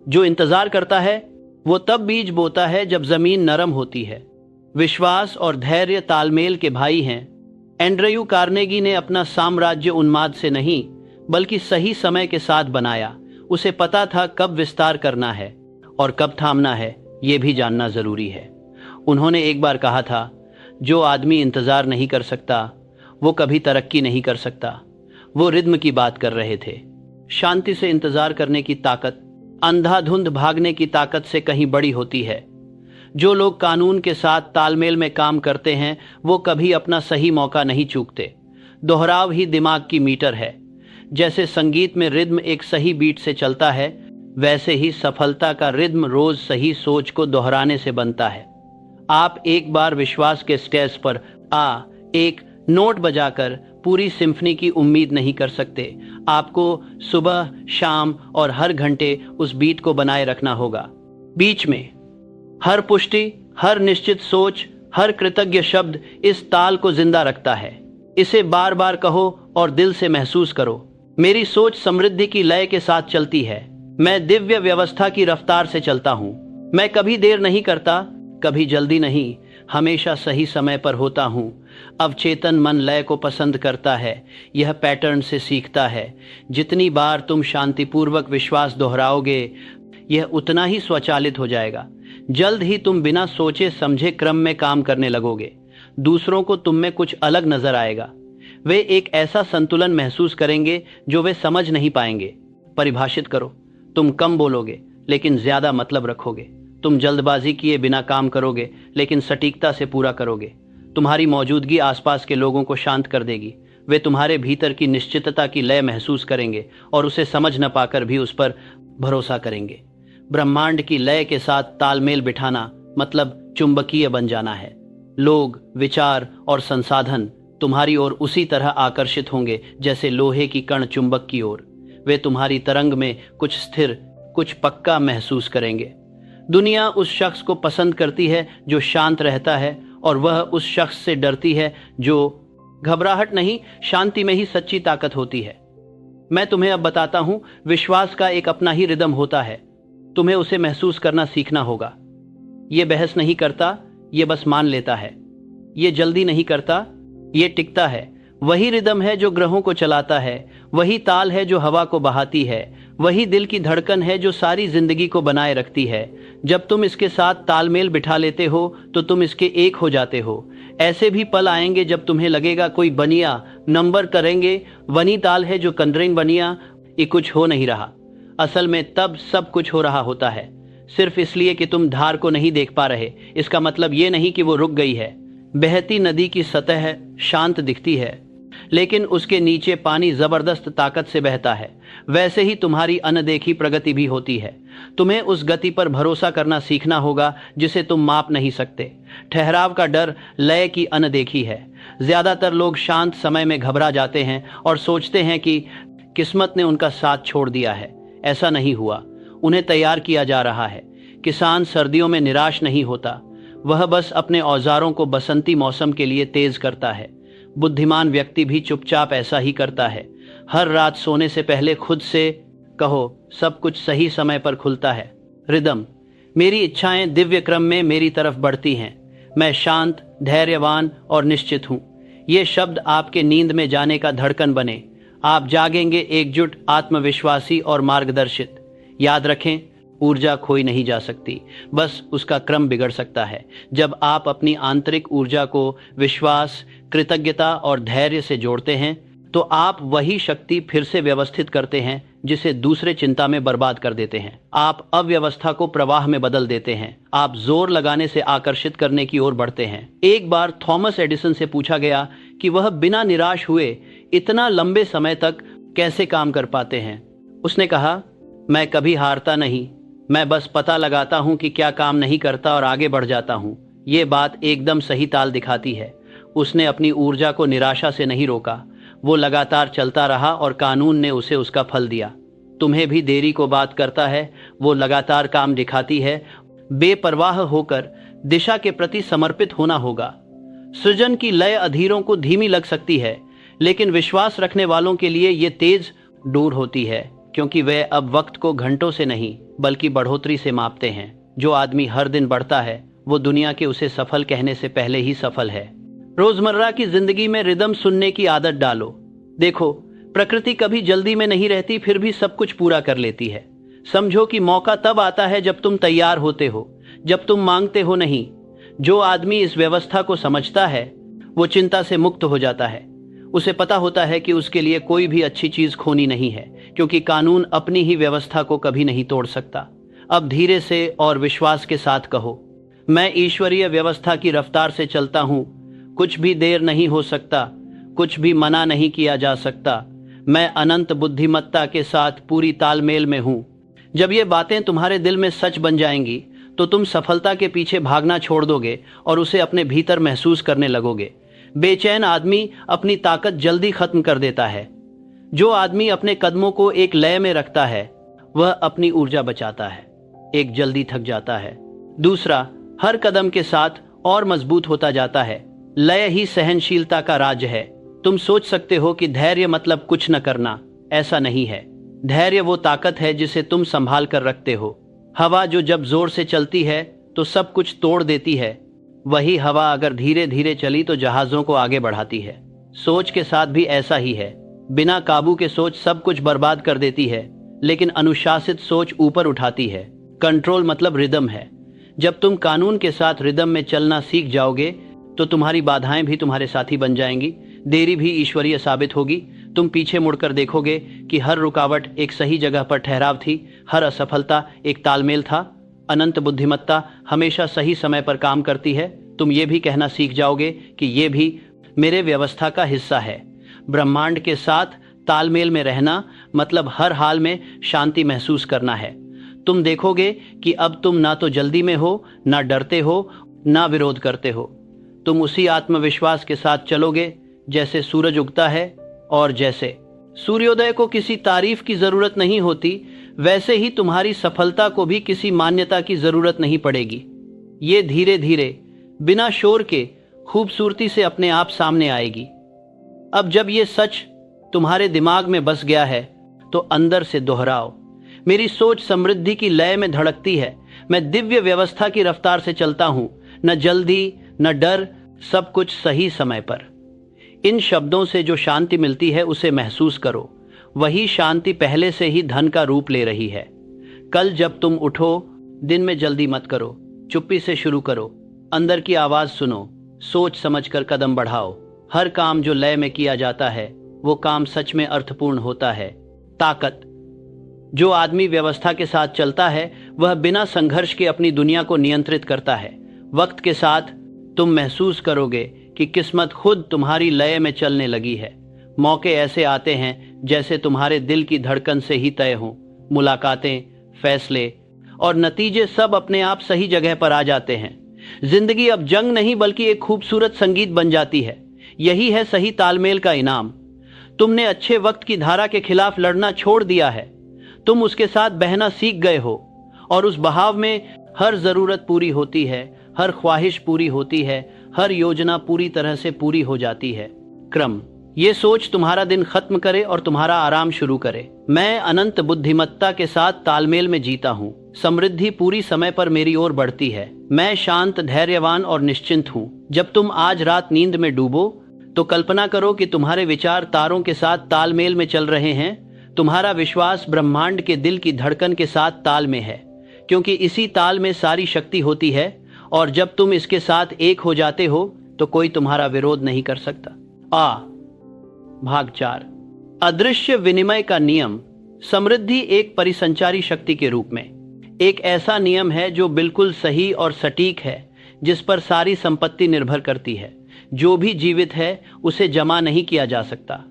जो इंतजार करता है वो तब बीज बोता है जब जमीन नरम होती है। विश्वास और धैर्य तालमेल के भाई हैं। एंड्रयू कार्नेगी ने अपना साम्राज्य उन्माद से नहीं बल्कि सही समय के साथ बनाया। उसे पता था कब विस्तार करना है और कब थामना है, यह भी जानना जरूरी है। उन्होंने एक बार कहा था, जो आदमी इंतजार नहीं कर सकता वो कभी तरक्की नहीं कर सकता। वो रिद्म की बात कर रहे थे। शांति से इंतजार करने की ताकत अंधाधुंध भागने की ताकत से कहीं बड़ी होती है। जो लोग कानून के साथ तालमेल में काम करते हैं वो कभी अपना सही मौका नहीं चूकते। दोहराव ही दिमाग की मीटर है। जैसे संगीत में रिद्म एक सही बीट से चलता है, वैसे ही सफलता का रिद्म रोज सही सोच को दोहराने से बनता है। आप एक बार विश्वास के स्टेज पर एक नोट बजाकर पूरी सिम्फनी की उम्मीद नहीं कर सकते। आपको सुबह, शाम और हर घंटे उस बीट को बनाए रखना होगा। बीच में हर पुष्टि, हर निश्चित सोच, हर कृतज्ञ शब्द इस ताल को जिंदा रखता है। इसे बार बार कहो और दिल से महसूस करो, मेरी सोच समृद्धि की लय के साथ चलती है। मैं दिव्य व्यवस्था की रफ्तार से चलता हूँ। मैं कभी देर नहीं करता, कभी जल्दी नहीं, हमेशा सही समय पर होता हूँ। अवचेतन मन लय को पसंद करता है, यह पैटर्न से सीखता है। जितनी बार तुम शांतिपूर्वक विश्वास दोहराओगे यह उतना ही स्वचालित हो जाएगा। जल्द ही तुम बिना सोचे समझे क्रम में काम करने लगोगे। दूसरों को तुम में कुछ अलग नजर आएगा। वे एक ऐसा संतुलन महसूस करेंगे जो वे समझ नहीं पाएंगे। परिभाषित करो, तुम कम बोलोगे लेकिन ज्यादा मतलब रखोगे। तुम जल्दबाजी किए बिना काम करोगे लेकिन सटीकता से पूरा करोगे। तुम्हारी मौजूदगी आसपास के लोगों को शांत कर देगी। वे तुम्हारे भीतर की निश्चितता की लय महसूस करेंगे और उसे समझ न पाकर भी उस पर भरोसा करेंगे। ब्रह्मांड की लय के साथ तालमेल बिठाना मतलब चुंबकीय बन जाना है। लोग, विचार और संसाधन तुम्हारी ओर उसी तरह आकर्षित होंगे जैसे लोहे की कण चुंबक की ओर। वे तुम्हारी तरंग में कुछ स्थिर, कुछ पक्का महसूस करेंगे। दुनिया उस शख्स को पसंद करती है जो शांत रहता है और वह उस शख्स से डरती है जो घबराहट नहीं, शांति में ही सच्ची ताकत होती है। मैं तुम्हें अब बताता हूं, विश्वास का एक अपना ही रिदम होता है। तुम्हें उसे महसूस करना सीखना होगा। ये बहस नहीं करता, ये बस मान लेता है। ये जल्दी नहीं करता, ये टिकता है। वही रिदम है जो ग्रहों को चलाता है, वही ताल है जो हवा को बहाती है, वही दिल की धड़कन है जो सारी जिंदगी को बनाए रखती है। जब तुम इसके साथ तालमेल बिठा लेते हो तो तुम इसके एक हो जाते हो। ऐसे भी पल आएंगे जब तुम्हें लगेगा कोई बनिया नंबर करेंगे, वनी ताल है जो कंडरिंग बनिया, ये कुछ हो नहीं रहा। असल में तब सब कुछ हो रहा होता है, सिर्फ इसलिए कि तुम धार को नहीं देख पा रहे। इसका मतलब ये नहीं कि वो रुक गई है। बहती नदी की सतह शांत दिखती है, लेकिन उसके नीचे पानी जबरदस्त ताकत से बहता है। वैसे ही तुम्हारी अनदेखी प्रगति भी होती है। तुम्हें उस गति पर भरोसा करना सीखना होगा जिसे तुम माप नहीं सकते। ठहराव का डर लय की अनदेखी है। ज्यादातर लोग शांत समय में घबरा जाते हैं और सोचते हैं कि किस्मत ने उनका साथ छोड़ दिया है। ऐसा नहीं हुआ, उन्हें तैयार किया जा रहा है। किसान सर्दियों में निराश नहीं होता, वह बस अपने औजारों को बसंती मौसम के लिए तेज करता है। बुद्धिमान व्यक्ति भी चुपचाप ऐसा ही करता है। हर रात सोने से पहले खुद से कहो, सब कुछ सही समय पर खुलता है। रिदम, मेरी इच्छाएं दिव्य क्रम में मेरी तरफ बढ़ती हैं। मैं शांत, धैर्यवान और निश्चित हूं। ये शब्द आपके नींद में जाने का धड़कन बने। आप जागेंगे एकजुट, आत्मविश्वासी और मार्गदर्शित। याद रखें, ऊर्जा खोई नहीं जा सकती, बस उसका क्रम बिगड़ सकता है। जब आप अपनी आंतरिक ऊर्जा को विश्वास, कृतज्ञता और धैर्य से जोड़ते हैं तो आप वही शक्ति फिर से व्यवस्थित करते हैं जिसे दूसरे चिंता में बर्बाद कर देते हैं। आप अव्यवस्था को प्रवाह में बदल देते हैं। आप जोर लगाने से आकर्षित करने की ओर बढ़ते हैं। एक बार थॉमस एडिसन से पूछा गया कि वह बिना निराश हुए इतना लंबे समय तक कैसे काम कर पाते हैं। उसने कहा, मैं कभी हारता नहीं, मैं बस पता लगाता हूं कि क्या काम नहीं करता और आगे बढ़ जाता हूं। ये बात एकदम सही ताल दिखाती है। उसने अपनी ऊर्जा को निराशा से नहीं रोका, वो लगातार चलता रहा और कानून ने उसे उसका फल दिया। तुम्हें भी देरी को बात करता है, वो लगातार काम दिखाती है। बेपरवाह होकर दिशा के प्रति समर्पित होना होगा। सृजन की लय अधीरों को धीमी लग सकती है, लेकिन विश्वास रखने वालों के लिए ये तेज दूर होती है, क्योंकि वे अब वक्त को घंटों से नहीं बल्कि बढ़ोतरी से मापते हैं। जो आदमी हर दिन बढ़ता है वो दुनिया के उसे सफल कहने से पहले ही सफल है। रोजमर्रा की जिंदगी में रिदम सुनने की आदत डालो। देखो, प्रकृति कभी जल्दी में नहीं रहती, फिर भी सब कुछ पूरा कर लेती है। समझो कि मौका तब आता है जब तुम तैयार होते हो, जब तुम मांगते हो नहीं। जो आदमी इस व्यवस्था को समझता है वो चिंता से मुक्त हो जाता है। उसे पता होता है कि उसके लिए कोई भी अच्छी चीज खोनी नहीं है, क्योंकि कानून अपनी ही व्यवस्था को कभी नहीं तोड़ सकता। अब धीरे से और विश्वास के साथ कहो, मैं ईश्वरीय व्यवस्था की रफ्तार से चलता हूं। कुछ भी देर नहीं हो सकता, कुछ भी मना नहीं किया जा सकता। मैं अनंत बुद्धिमत्ता के साथ पूरी तालमेल में हूं। जब ये बातें तुम्हारे दिल में सच बन जाएंगी तो तुम सफलता के पीछे भागना छोड़ दोगे और उसे अपने भीतर महसूस करने लगोगे। बेचैन आदमी अपनी ताकत जल्दी खत्म कर देता है। जो आदमी अपने कदमों को एक लय में रखता है वह अपनी ऊर्जा बचाता है, एक जल्दी थक जाता है, दूसरा हर कदम के साथ और मजबूत होता जाता है। लय ही सहनशीलता का राज है। तुम सोच सकते हो कि धैर्य मतलब कुछ न करना, ऐसा नहीं है। धैर्य वो ताकत है जिसे तुम संभाल कर रखते हो। हवा जो जब जोर से चलती है तो सब कुछ तोड़ देती है, वही हवा अगर धीरे धीरे चली तो जहाजों को आगे बढ़ाती है। सोच के साथ भी ऐसा ही है। बिना काबू के सोच सब कुछ बर्बाद कर देती है, लेकिन अनुशासित सोच ऊपर उठाती है। कंट्रोल मतलब रिदम है। जब तुम कानून के साथ रिदम में चलना सीख जाओगे तो तुम्हारी बाधाएं भी तुम्हारे साथी बन जाएंगी। देरी भी ईश्वरीय साबित होगी। तुम पीछे मुड़कर देखोगे कि हर रुकावट एक सही जगह पर ठहराव थी, हर असफलता एक तालमेल था। अनंत बुद्धिमत्ता हमेशा सही समय पर काम करती है। तुम ये भी कहना सीख जाओगे कि ये भी मेरे व्यवस्था का हिस्सा है। ब्रह्मांड के साथ तालमेल में रहना मतलब हर हाल में शांति महसूस करना है। तुम देखोगे कि अब तुम ना तो जल्दी में हो, ना डरते हो, ना विरोध करते हो। तुम उसी आत्मविश्वास के साथ चलोगे जैसे सूरज उगता है, और जैसे सूर्योदय को किसी तारीफ की जरूरत नहीं होती, वैसे ही तुम्हारी सफलता को भी किसी मान्यता की जरूरत नहीं पड़ेगी। ये धीरे धीरे बिना शोर के खूबसूरती से अपने आप सामने आएगी। अब जब ये सच तुम्हारे दिमाग में बस गया है तो अंदर से दोहराओ, मेरी सोच समृद्धि की लय में धड़कती है। मैं दिव्य व्यवस्था की रफ्तार से चलता हूं, न जल्दी न डर, सब कुछ सही समय पर। इन शब्दों से जो शांति मिलती है उसे महसूस करो। वही शांति पहले से ही धन का रूप ले रही है। कल जब तुम उठो दिन में जल्दी मत करो, चुप्पी से शुरू करो, अंदर की आवाज सुनो, सोच समझकर कदम बढ़ाओ। हर काम जो लय में किया जाता है वो काम सच में अर्थपूर्ण होता है। ताकत। जो आदमी व्यवस्था के साथ चलता है वह बिना संघर्ष के अपनी दुनिया को नियंत्रित करता है। वक्त के साथ तुम महसूस करोगे कि किस्मत खुद तुम्हारी लय में चलने लगी है। मौके ऐसे आते हैं जैसे तुम्हारे दिल की धड़कन से ही तय हों। मुलाकातें, फैसले और नतीजे सब अपने आप सही जगह पर आ जाते हैं। जिंदगी अब जंग नहीं बल्कि एक खूबसूरत संगीत बन जाती है। यही है सही तालमेल का इनाम। तुमने अच्छे वक्त की धारा के खिलाफ लड़ना छोड़ दिया है। तुम उसके साथ बहना सीख गए हो और उस बहाव में हर जरूरत पूरी होती है, हर ख्वाहिश पूरी होती है, हर योजना पूरी तरह से पूरी हो जाती है। क्रम। ये सोच तुम्हारा दिन खत्म करे और तुम्हारा आराम शुरू करे। मैं अनंत बुद्धिमत्ता के साथ तालमेल में जीता हूँ। समृद्धि पूरी समय पर मेरी ओर बढ़ती है। मैं शांत, धैर्यवान और निश्चिंत हूँ। जब तुम आज रात नींद में डूबो तो कल्पना करो कि तुम्हारे विचार तारों के साथ तालमेल में चल रहे हैं। तुम्हारा विश्वास ब्रह्मांड के दिल की धड़कन के साथ ताल में है, क्योंकि इसी ताल में सारी शक्ति होती है। और जब तुम इसके साथ एक हो जाते हो तो कोई तुम्हारा विरोध नहीं कर सकता। भाग 4। अदृश्य विनिमय का नियम। समृद्धि एक परिसंचारी शक्ति के रूप में एक ऐसा नियम है जो बिल्कुल सही और सटीक है, जिस पर सारी संपत्ति निर्भर करती है। जो भी जीवित है उसे जमा नहीं किया जा सकता।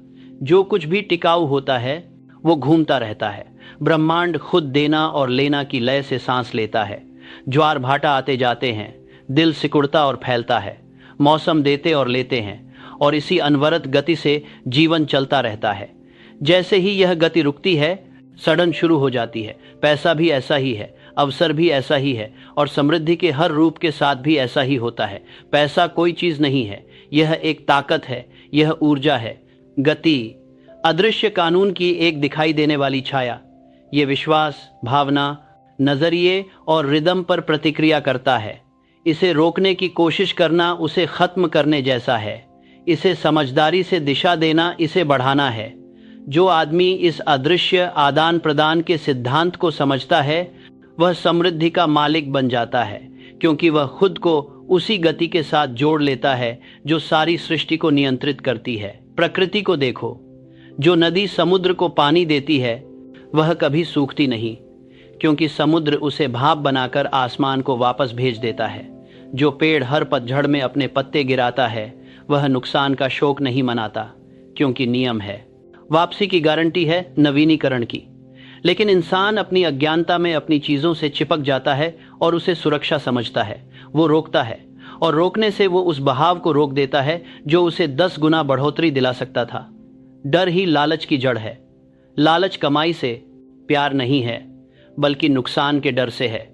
जो कुछ भी टिकाऊ होता है वो घूमता रहता है। ब्रह्मांड खुद देना और लेना की लय से सांस लेता है। ज्वार भाटा आते जाते हैं, दिल सिकुड़ता और फैलता है। मौसम देते और लेते हैं और इसी अनवरत गति से जीवन चलता रहता है। जैसे ही यह गति रुकती है, सड़न शुरू हो जाती है। पैसा भी ऐसा ही है, अवसर भी ऐसा ही है और समृद्धि के हर रूप के साथ भी ऐसा ही होता है। पैसा कोई चीज नहीं है, यह एक ताकत है, यह ऊर्जा है, गति, अदृश्य कानून की एक दिखाई देने वाली छाया। ये विश्वास, भावना, नजरिए और रिदम पर प्रतिक्रिया करता है। इसे रोकने की कोशिश करना उसे खत्म करने जैसा है। इसे समझदारी से दिशा देना इसे बढ़ाना है। जो आदमी इस अदृश्य आदान प्रदान के सिद्धांत को समझता है वह समृद्धि का मालिक बन जाता है, क्योंकि वह खुद को उसी गति के साथ जोड़ लेता है जो सारी सृष्टि को नियंत्रित करती है। प्रकृति को देखो, जो नदी समुद्र को पानी देती है वह कभी सूखती नहीं, क्योंकि समुद्र उसे भाप बनाकर आसमान को वापस भेज देता है। जो पेड़ हर पतझड़ में अपने पत्ते गिराता है वह नुकसान का शोक नहीं मनाता, क्योंकि नियम है। वापसी की गारंटी है नवीनीकरण की। लेकिन इंसान अपनी अज्ञानता में अपनी चीजों से चिपक जाता है और उसे सुरक्षा समझता है। वो रोकता है और रोकने से वो उस बहाव को रोक देता है जो उसे 10 गुना बढ़ोतरी दिला सकता था। डर ही लालच की जड़ है। लालच कमाई से, प्यार नहीं है, बल्कि नुकसान के डर से है।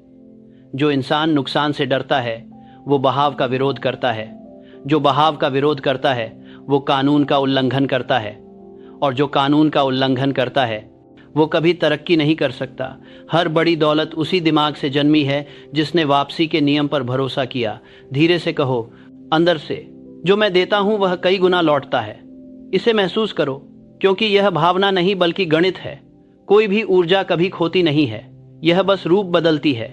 जो इंसान नुकसान से डरता है वो बहाव का विरोध करता है। जो बहाव का विरोध करता है वो कानून का उल्लंघन करता है, और जो कानून का उल्लंघन करता है वो कभी तरक्की नहीं कर सकता। हर बड़ी दौलत उसी दिमाग से जन्मी है जिसने वापसी के नियम पर भरोसा किया। धीरे से कहो अंदर से, जो मैं देता हूं वह कई गुना लौटता है। इसे महसूस करो, क्योंकि यह भावना नहीं बल्कि गणित है। कोई भी ऊर्जा कभी खोती नहीं है, यह बस रूप बदलती है।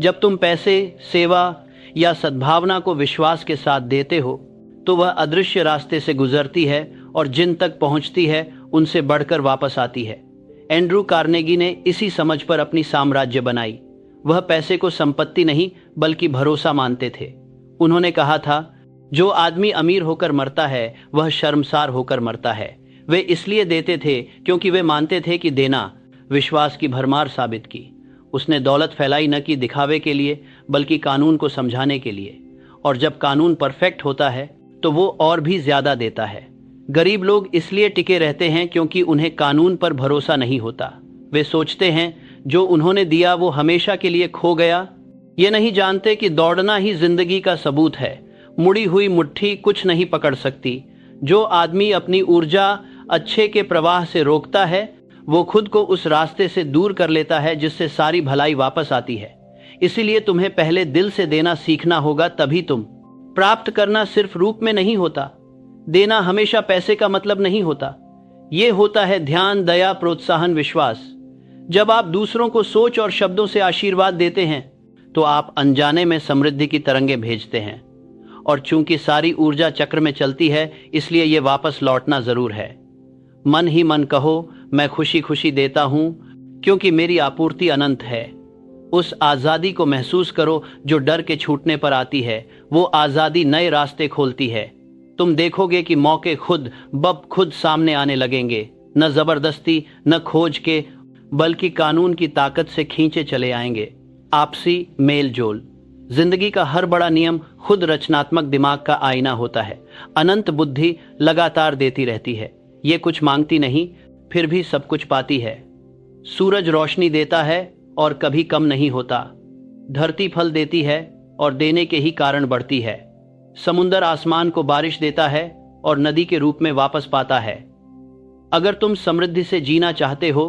जब तुम पैसे, सेवा या सद्भावना को विश्वास के साथ देते हो तो वह अदृश्य रास्ते से गुजरती है और जिन तक पहुंचती है उनसे बढ़कर वापस आती है। एंड्रू कार्नेगी ने इसी समझ पर अपनी साम्राज्य बनाई। वह पैसे को संपत्ति नहीं बल्कि भरोसा मानते थे। उन्होंने कहा था, जो आदमी अमीर होकर मरता है वह शर्मसार होकर मरता है। वे इसलिए देते थे क्योंकि वे मानते थे कि देना विश्वास की भरमार साबित की। उसने दौलत फैलाई न कि दिखावे के लिए बल्कि कानून को समझाने के लिए। और जब कानून परफेक्ट होता है तो वो और भी ज्यादा देता है। गरीब लोग इसलिए टिके रहते हैं क्योंकि उन्हें कानून पर भरोसा नहीं होता। वे सोचते हैं जो उन्होंने दिया वो हमेशा के लिए खो गया। ये नहीं जानते कि दौड़ना ही जिंदगी का सबूत है। मुड़ी हुई मुट्ठी कुछ नहीं पकड़ सकती। जो आदमी अपनी ऊर्जा अच्छे के प्रवाह से रोकता है वो खुद को उस रास्ते से दूर कर लेता है जिससे सारी भलाई वापस आती है। इसीलिए तुम्हें पहले दिल से देना सीखना होगा, तभी तुम प्राप्त करना सिर्फ रूप में नहीं होता। देना हमेशा पैसे का मतलब नहीं होता। ये होता है ध्यान, दया, प्रोत्साहन, विश्वास। जब आप दूसरों को सोच और शब्दों से आशीर्वाद देते हैं तो आप अनजाने में समृद्धि की तरंगें भेजते हैं। और चूंकि सारी ऊर्जा चक्र में चलती है, इसलिए ये वापस लौटना जरूर है। मन ही मन कहो, मैं खुशी खुशी देता हूं क्योंकि मेरी आपूर्ति अनंत है। उस आजादी को महसूस करो जो डर के छूटने पर आती है। वो आजादी नए रास्ते खोलती है। तुम देखोगे कि मौके खुद सामने आने लगेंगे, न जबरदस्ती न खोज के, बल्कि कानून की ताकत से खींचे चले आएंगे। आपसी मेल जोल। जिंदगी का हर बड़ा नियम खुद रचनात्मक दिमाग का आईना होता है। अनंत बुद्धि लगातार देती रहती है। ये कुछ मांगती नहीं, फिर भी सब कुछ पाती है। सूरज रोशनी देता है और कभी कम नहीं होता। धरती फल देती है और देने के ही कारण बढ़ती है। समुंदर आसमान को बारिश देता है और नदी के रूप में वापस पाता है। अगर तुम समृद्धि से जीना चाहते हो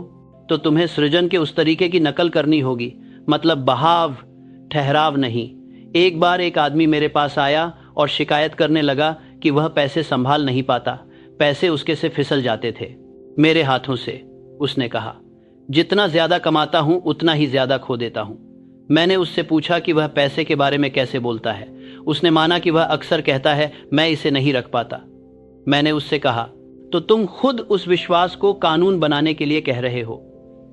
तो तुम्हें सृजन के उस तरीके की नकल करनी होगी, मतलब बहाव, ठहराव नहीं। एक बार एक आदमी मेरे पास आया और शिकायत करने लगा कि वह पैसे संभाल नहीं पाता, पैसे उसके से फिसल जाते थे मेरे हाथों से। उसने कहा, जितना ज्यादा कमाता हूं उतना ही ज्यादा खो देता हूं। मैंने उससे पूछा कि वह पैसे के बारे में कैसे बोलता है। उसने माना कि वह अक्सर कहता है, मैं इसे नहीं रख पाता। मैंने उससे कहा, तो तुम खुद उस विश्वास को कानून बनाने के लिए कह रहे हो।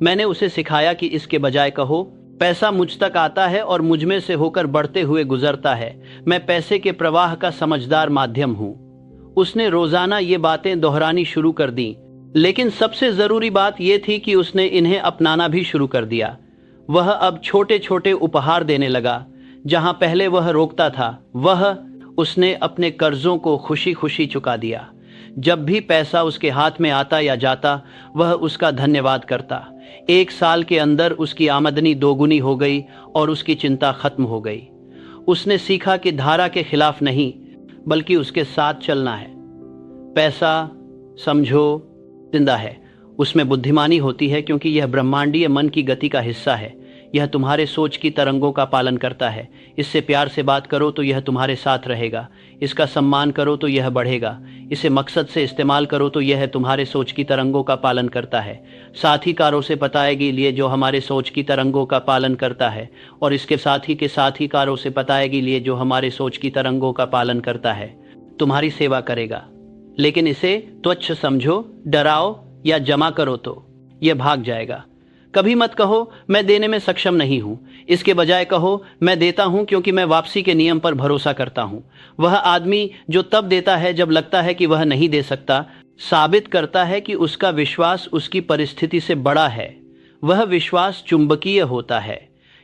मैंने उसे सिखाया कि इसके बजाय कहो, पैसा मुझ तक आता है और मुझ में से होकर बढ़ते हुए गुजरता है। मैं पैसे के प्रवाह का समझदार माध्यम हूं। उसने रोजाना ये बातें दोहरानी शुरू कर दी, लेकिन सबसे जरूरी बात यह थी कि उसने इन्हें अपनाना भी शुरू कर दिया। वह अब छोटे छोटे उपहार देने लगा। जहां पहले वह रोकता था, उसने अपने कर्जों को खुशी खुशी चुका दिया। जब भी पैसा उसके हाथ में आता या जाता, वह उसका धन्यवाद करता। 1 साल के अंदर उसकी आमदनी दोगुनी हो गई और उसकी चिंता खत्म हो गई। उसने सीखा कि धारा के खिलाफ नहीं, बल्कि उसके साथ चलना है। पैसा, समझो, जिंदा है। उसमें बुद्धिमानी होती है क्योंकि यह ब्रह्मांडीय मन की गति का हिस्सा है। यह तुम्हारे सोच की तरंगों का पालन करता है। इससे प्यार से बात करो तो यह तुम्हारे साथ रहेगा। इसका सम्मान करो तो यह बढ़ेगा। इसे मकसद से इस्तेमाल करो तो यह तुम्हारे सोच की तरंगों का पालन करता है। साथीकारों से बताएगी लिए जो हमारे सोच की तरंगों का पालन करता है, और इसके साथीकारों से बताएगी लिए जो हमारे सोच की तरंगों का पालन करता है। तुम्हारी सेवा करेगा, लेकिन इसे तुच्छ समझो, डराओ या जमा करो तो यह भाग जाएगा। कभी मत कहो, मैं देने में सक्षम नहीं हूं। इसके बजाय कहो, मैं देता हूं क्योंकि मैं वापसी के नियम पर भरोसा करता हूं। वह आदमी जो तब देता है जब लगता है कि वह नहीं दे सकता, साबित करता है कि उसका विश्वास उसकी परिस्थिति से बड़ा है। वह विश्वास चुंबकीय होता है।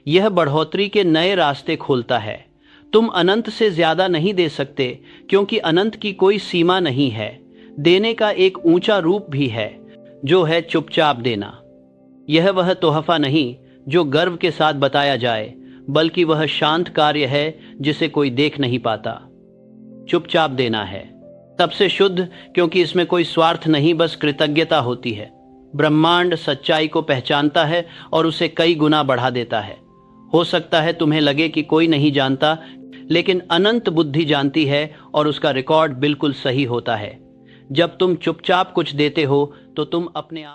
यह बढ़ोतरी के नए रास्ते खोलता है। तुम अनंत से ज्यादा नहीं दे सकते क्योंकि अनंत की कोई सीमा नहीं है। देने का एक ऊंचा रूप भी है, जो है चुपचाप देना। यह वह तोहफा नहीं जो गर्व के साथ बताया जाए, बल्कि वह शांत कार्य है जिसे कोई देख नहीं पाता। चुपचाप देना है तब से शुद्ध, क्योंकि इसमें कोई स्वार्थ नहीं, बस कृतज्ञता होती है। ब्रह्मांड सच्चाई को पहचानता है और उसे कई गुना बढ़ा देता है। हो सकता है तुम्हें लगे कि कोई नहीं जानता, लेकिन अनंत बुद्धि जानती है और उसका रिकॉर्ड बिल्कुल सही होता है। जब तुम चुपचाप कुछ देते हो तो तुम अपने आप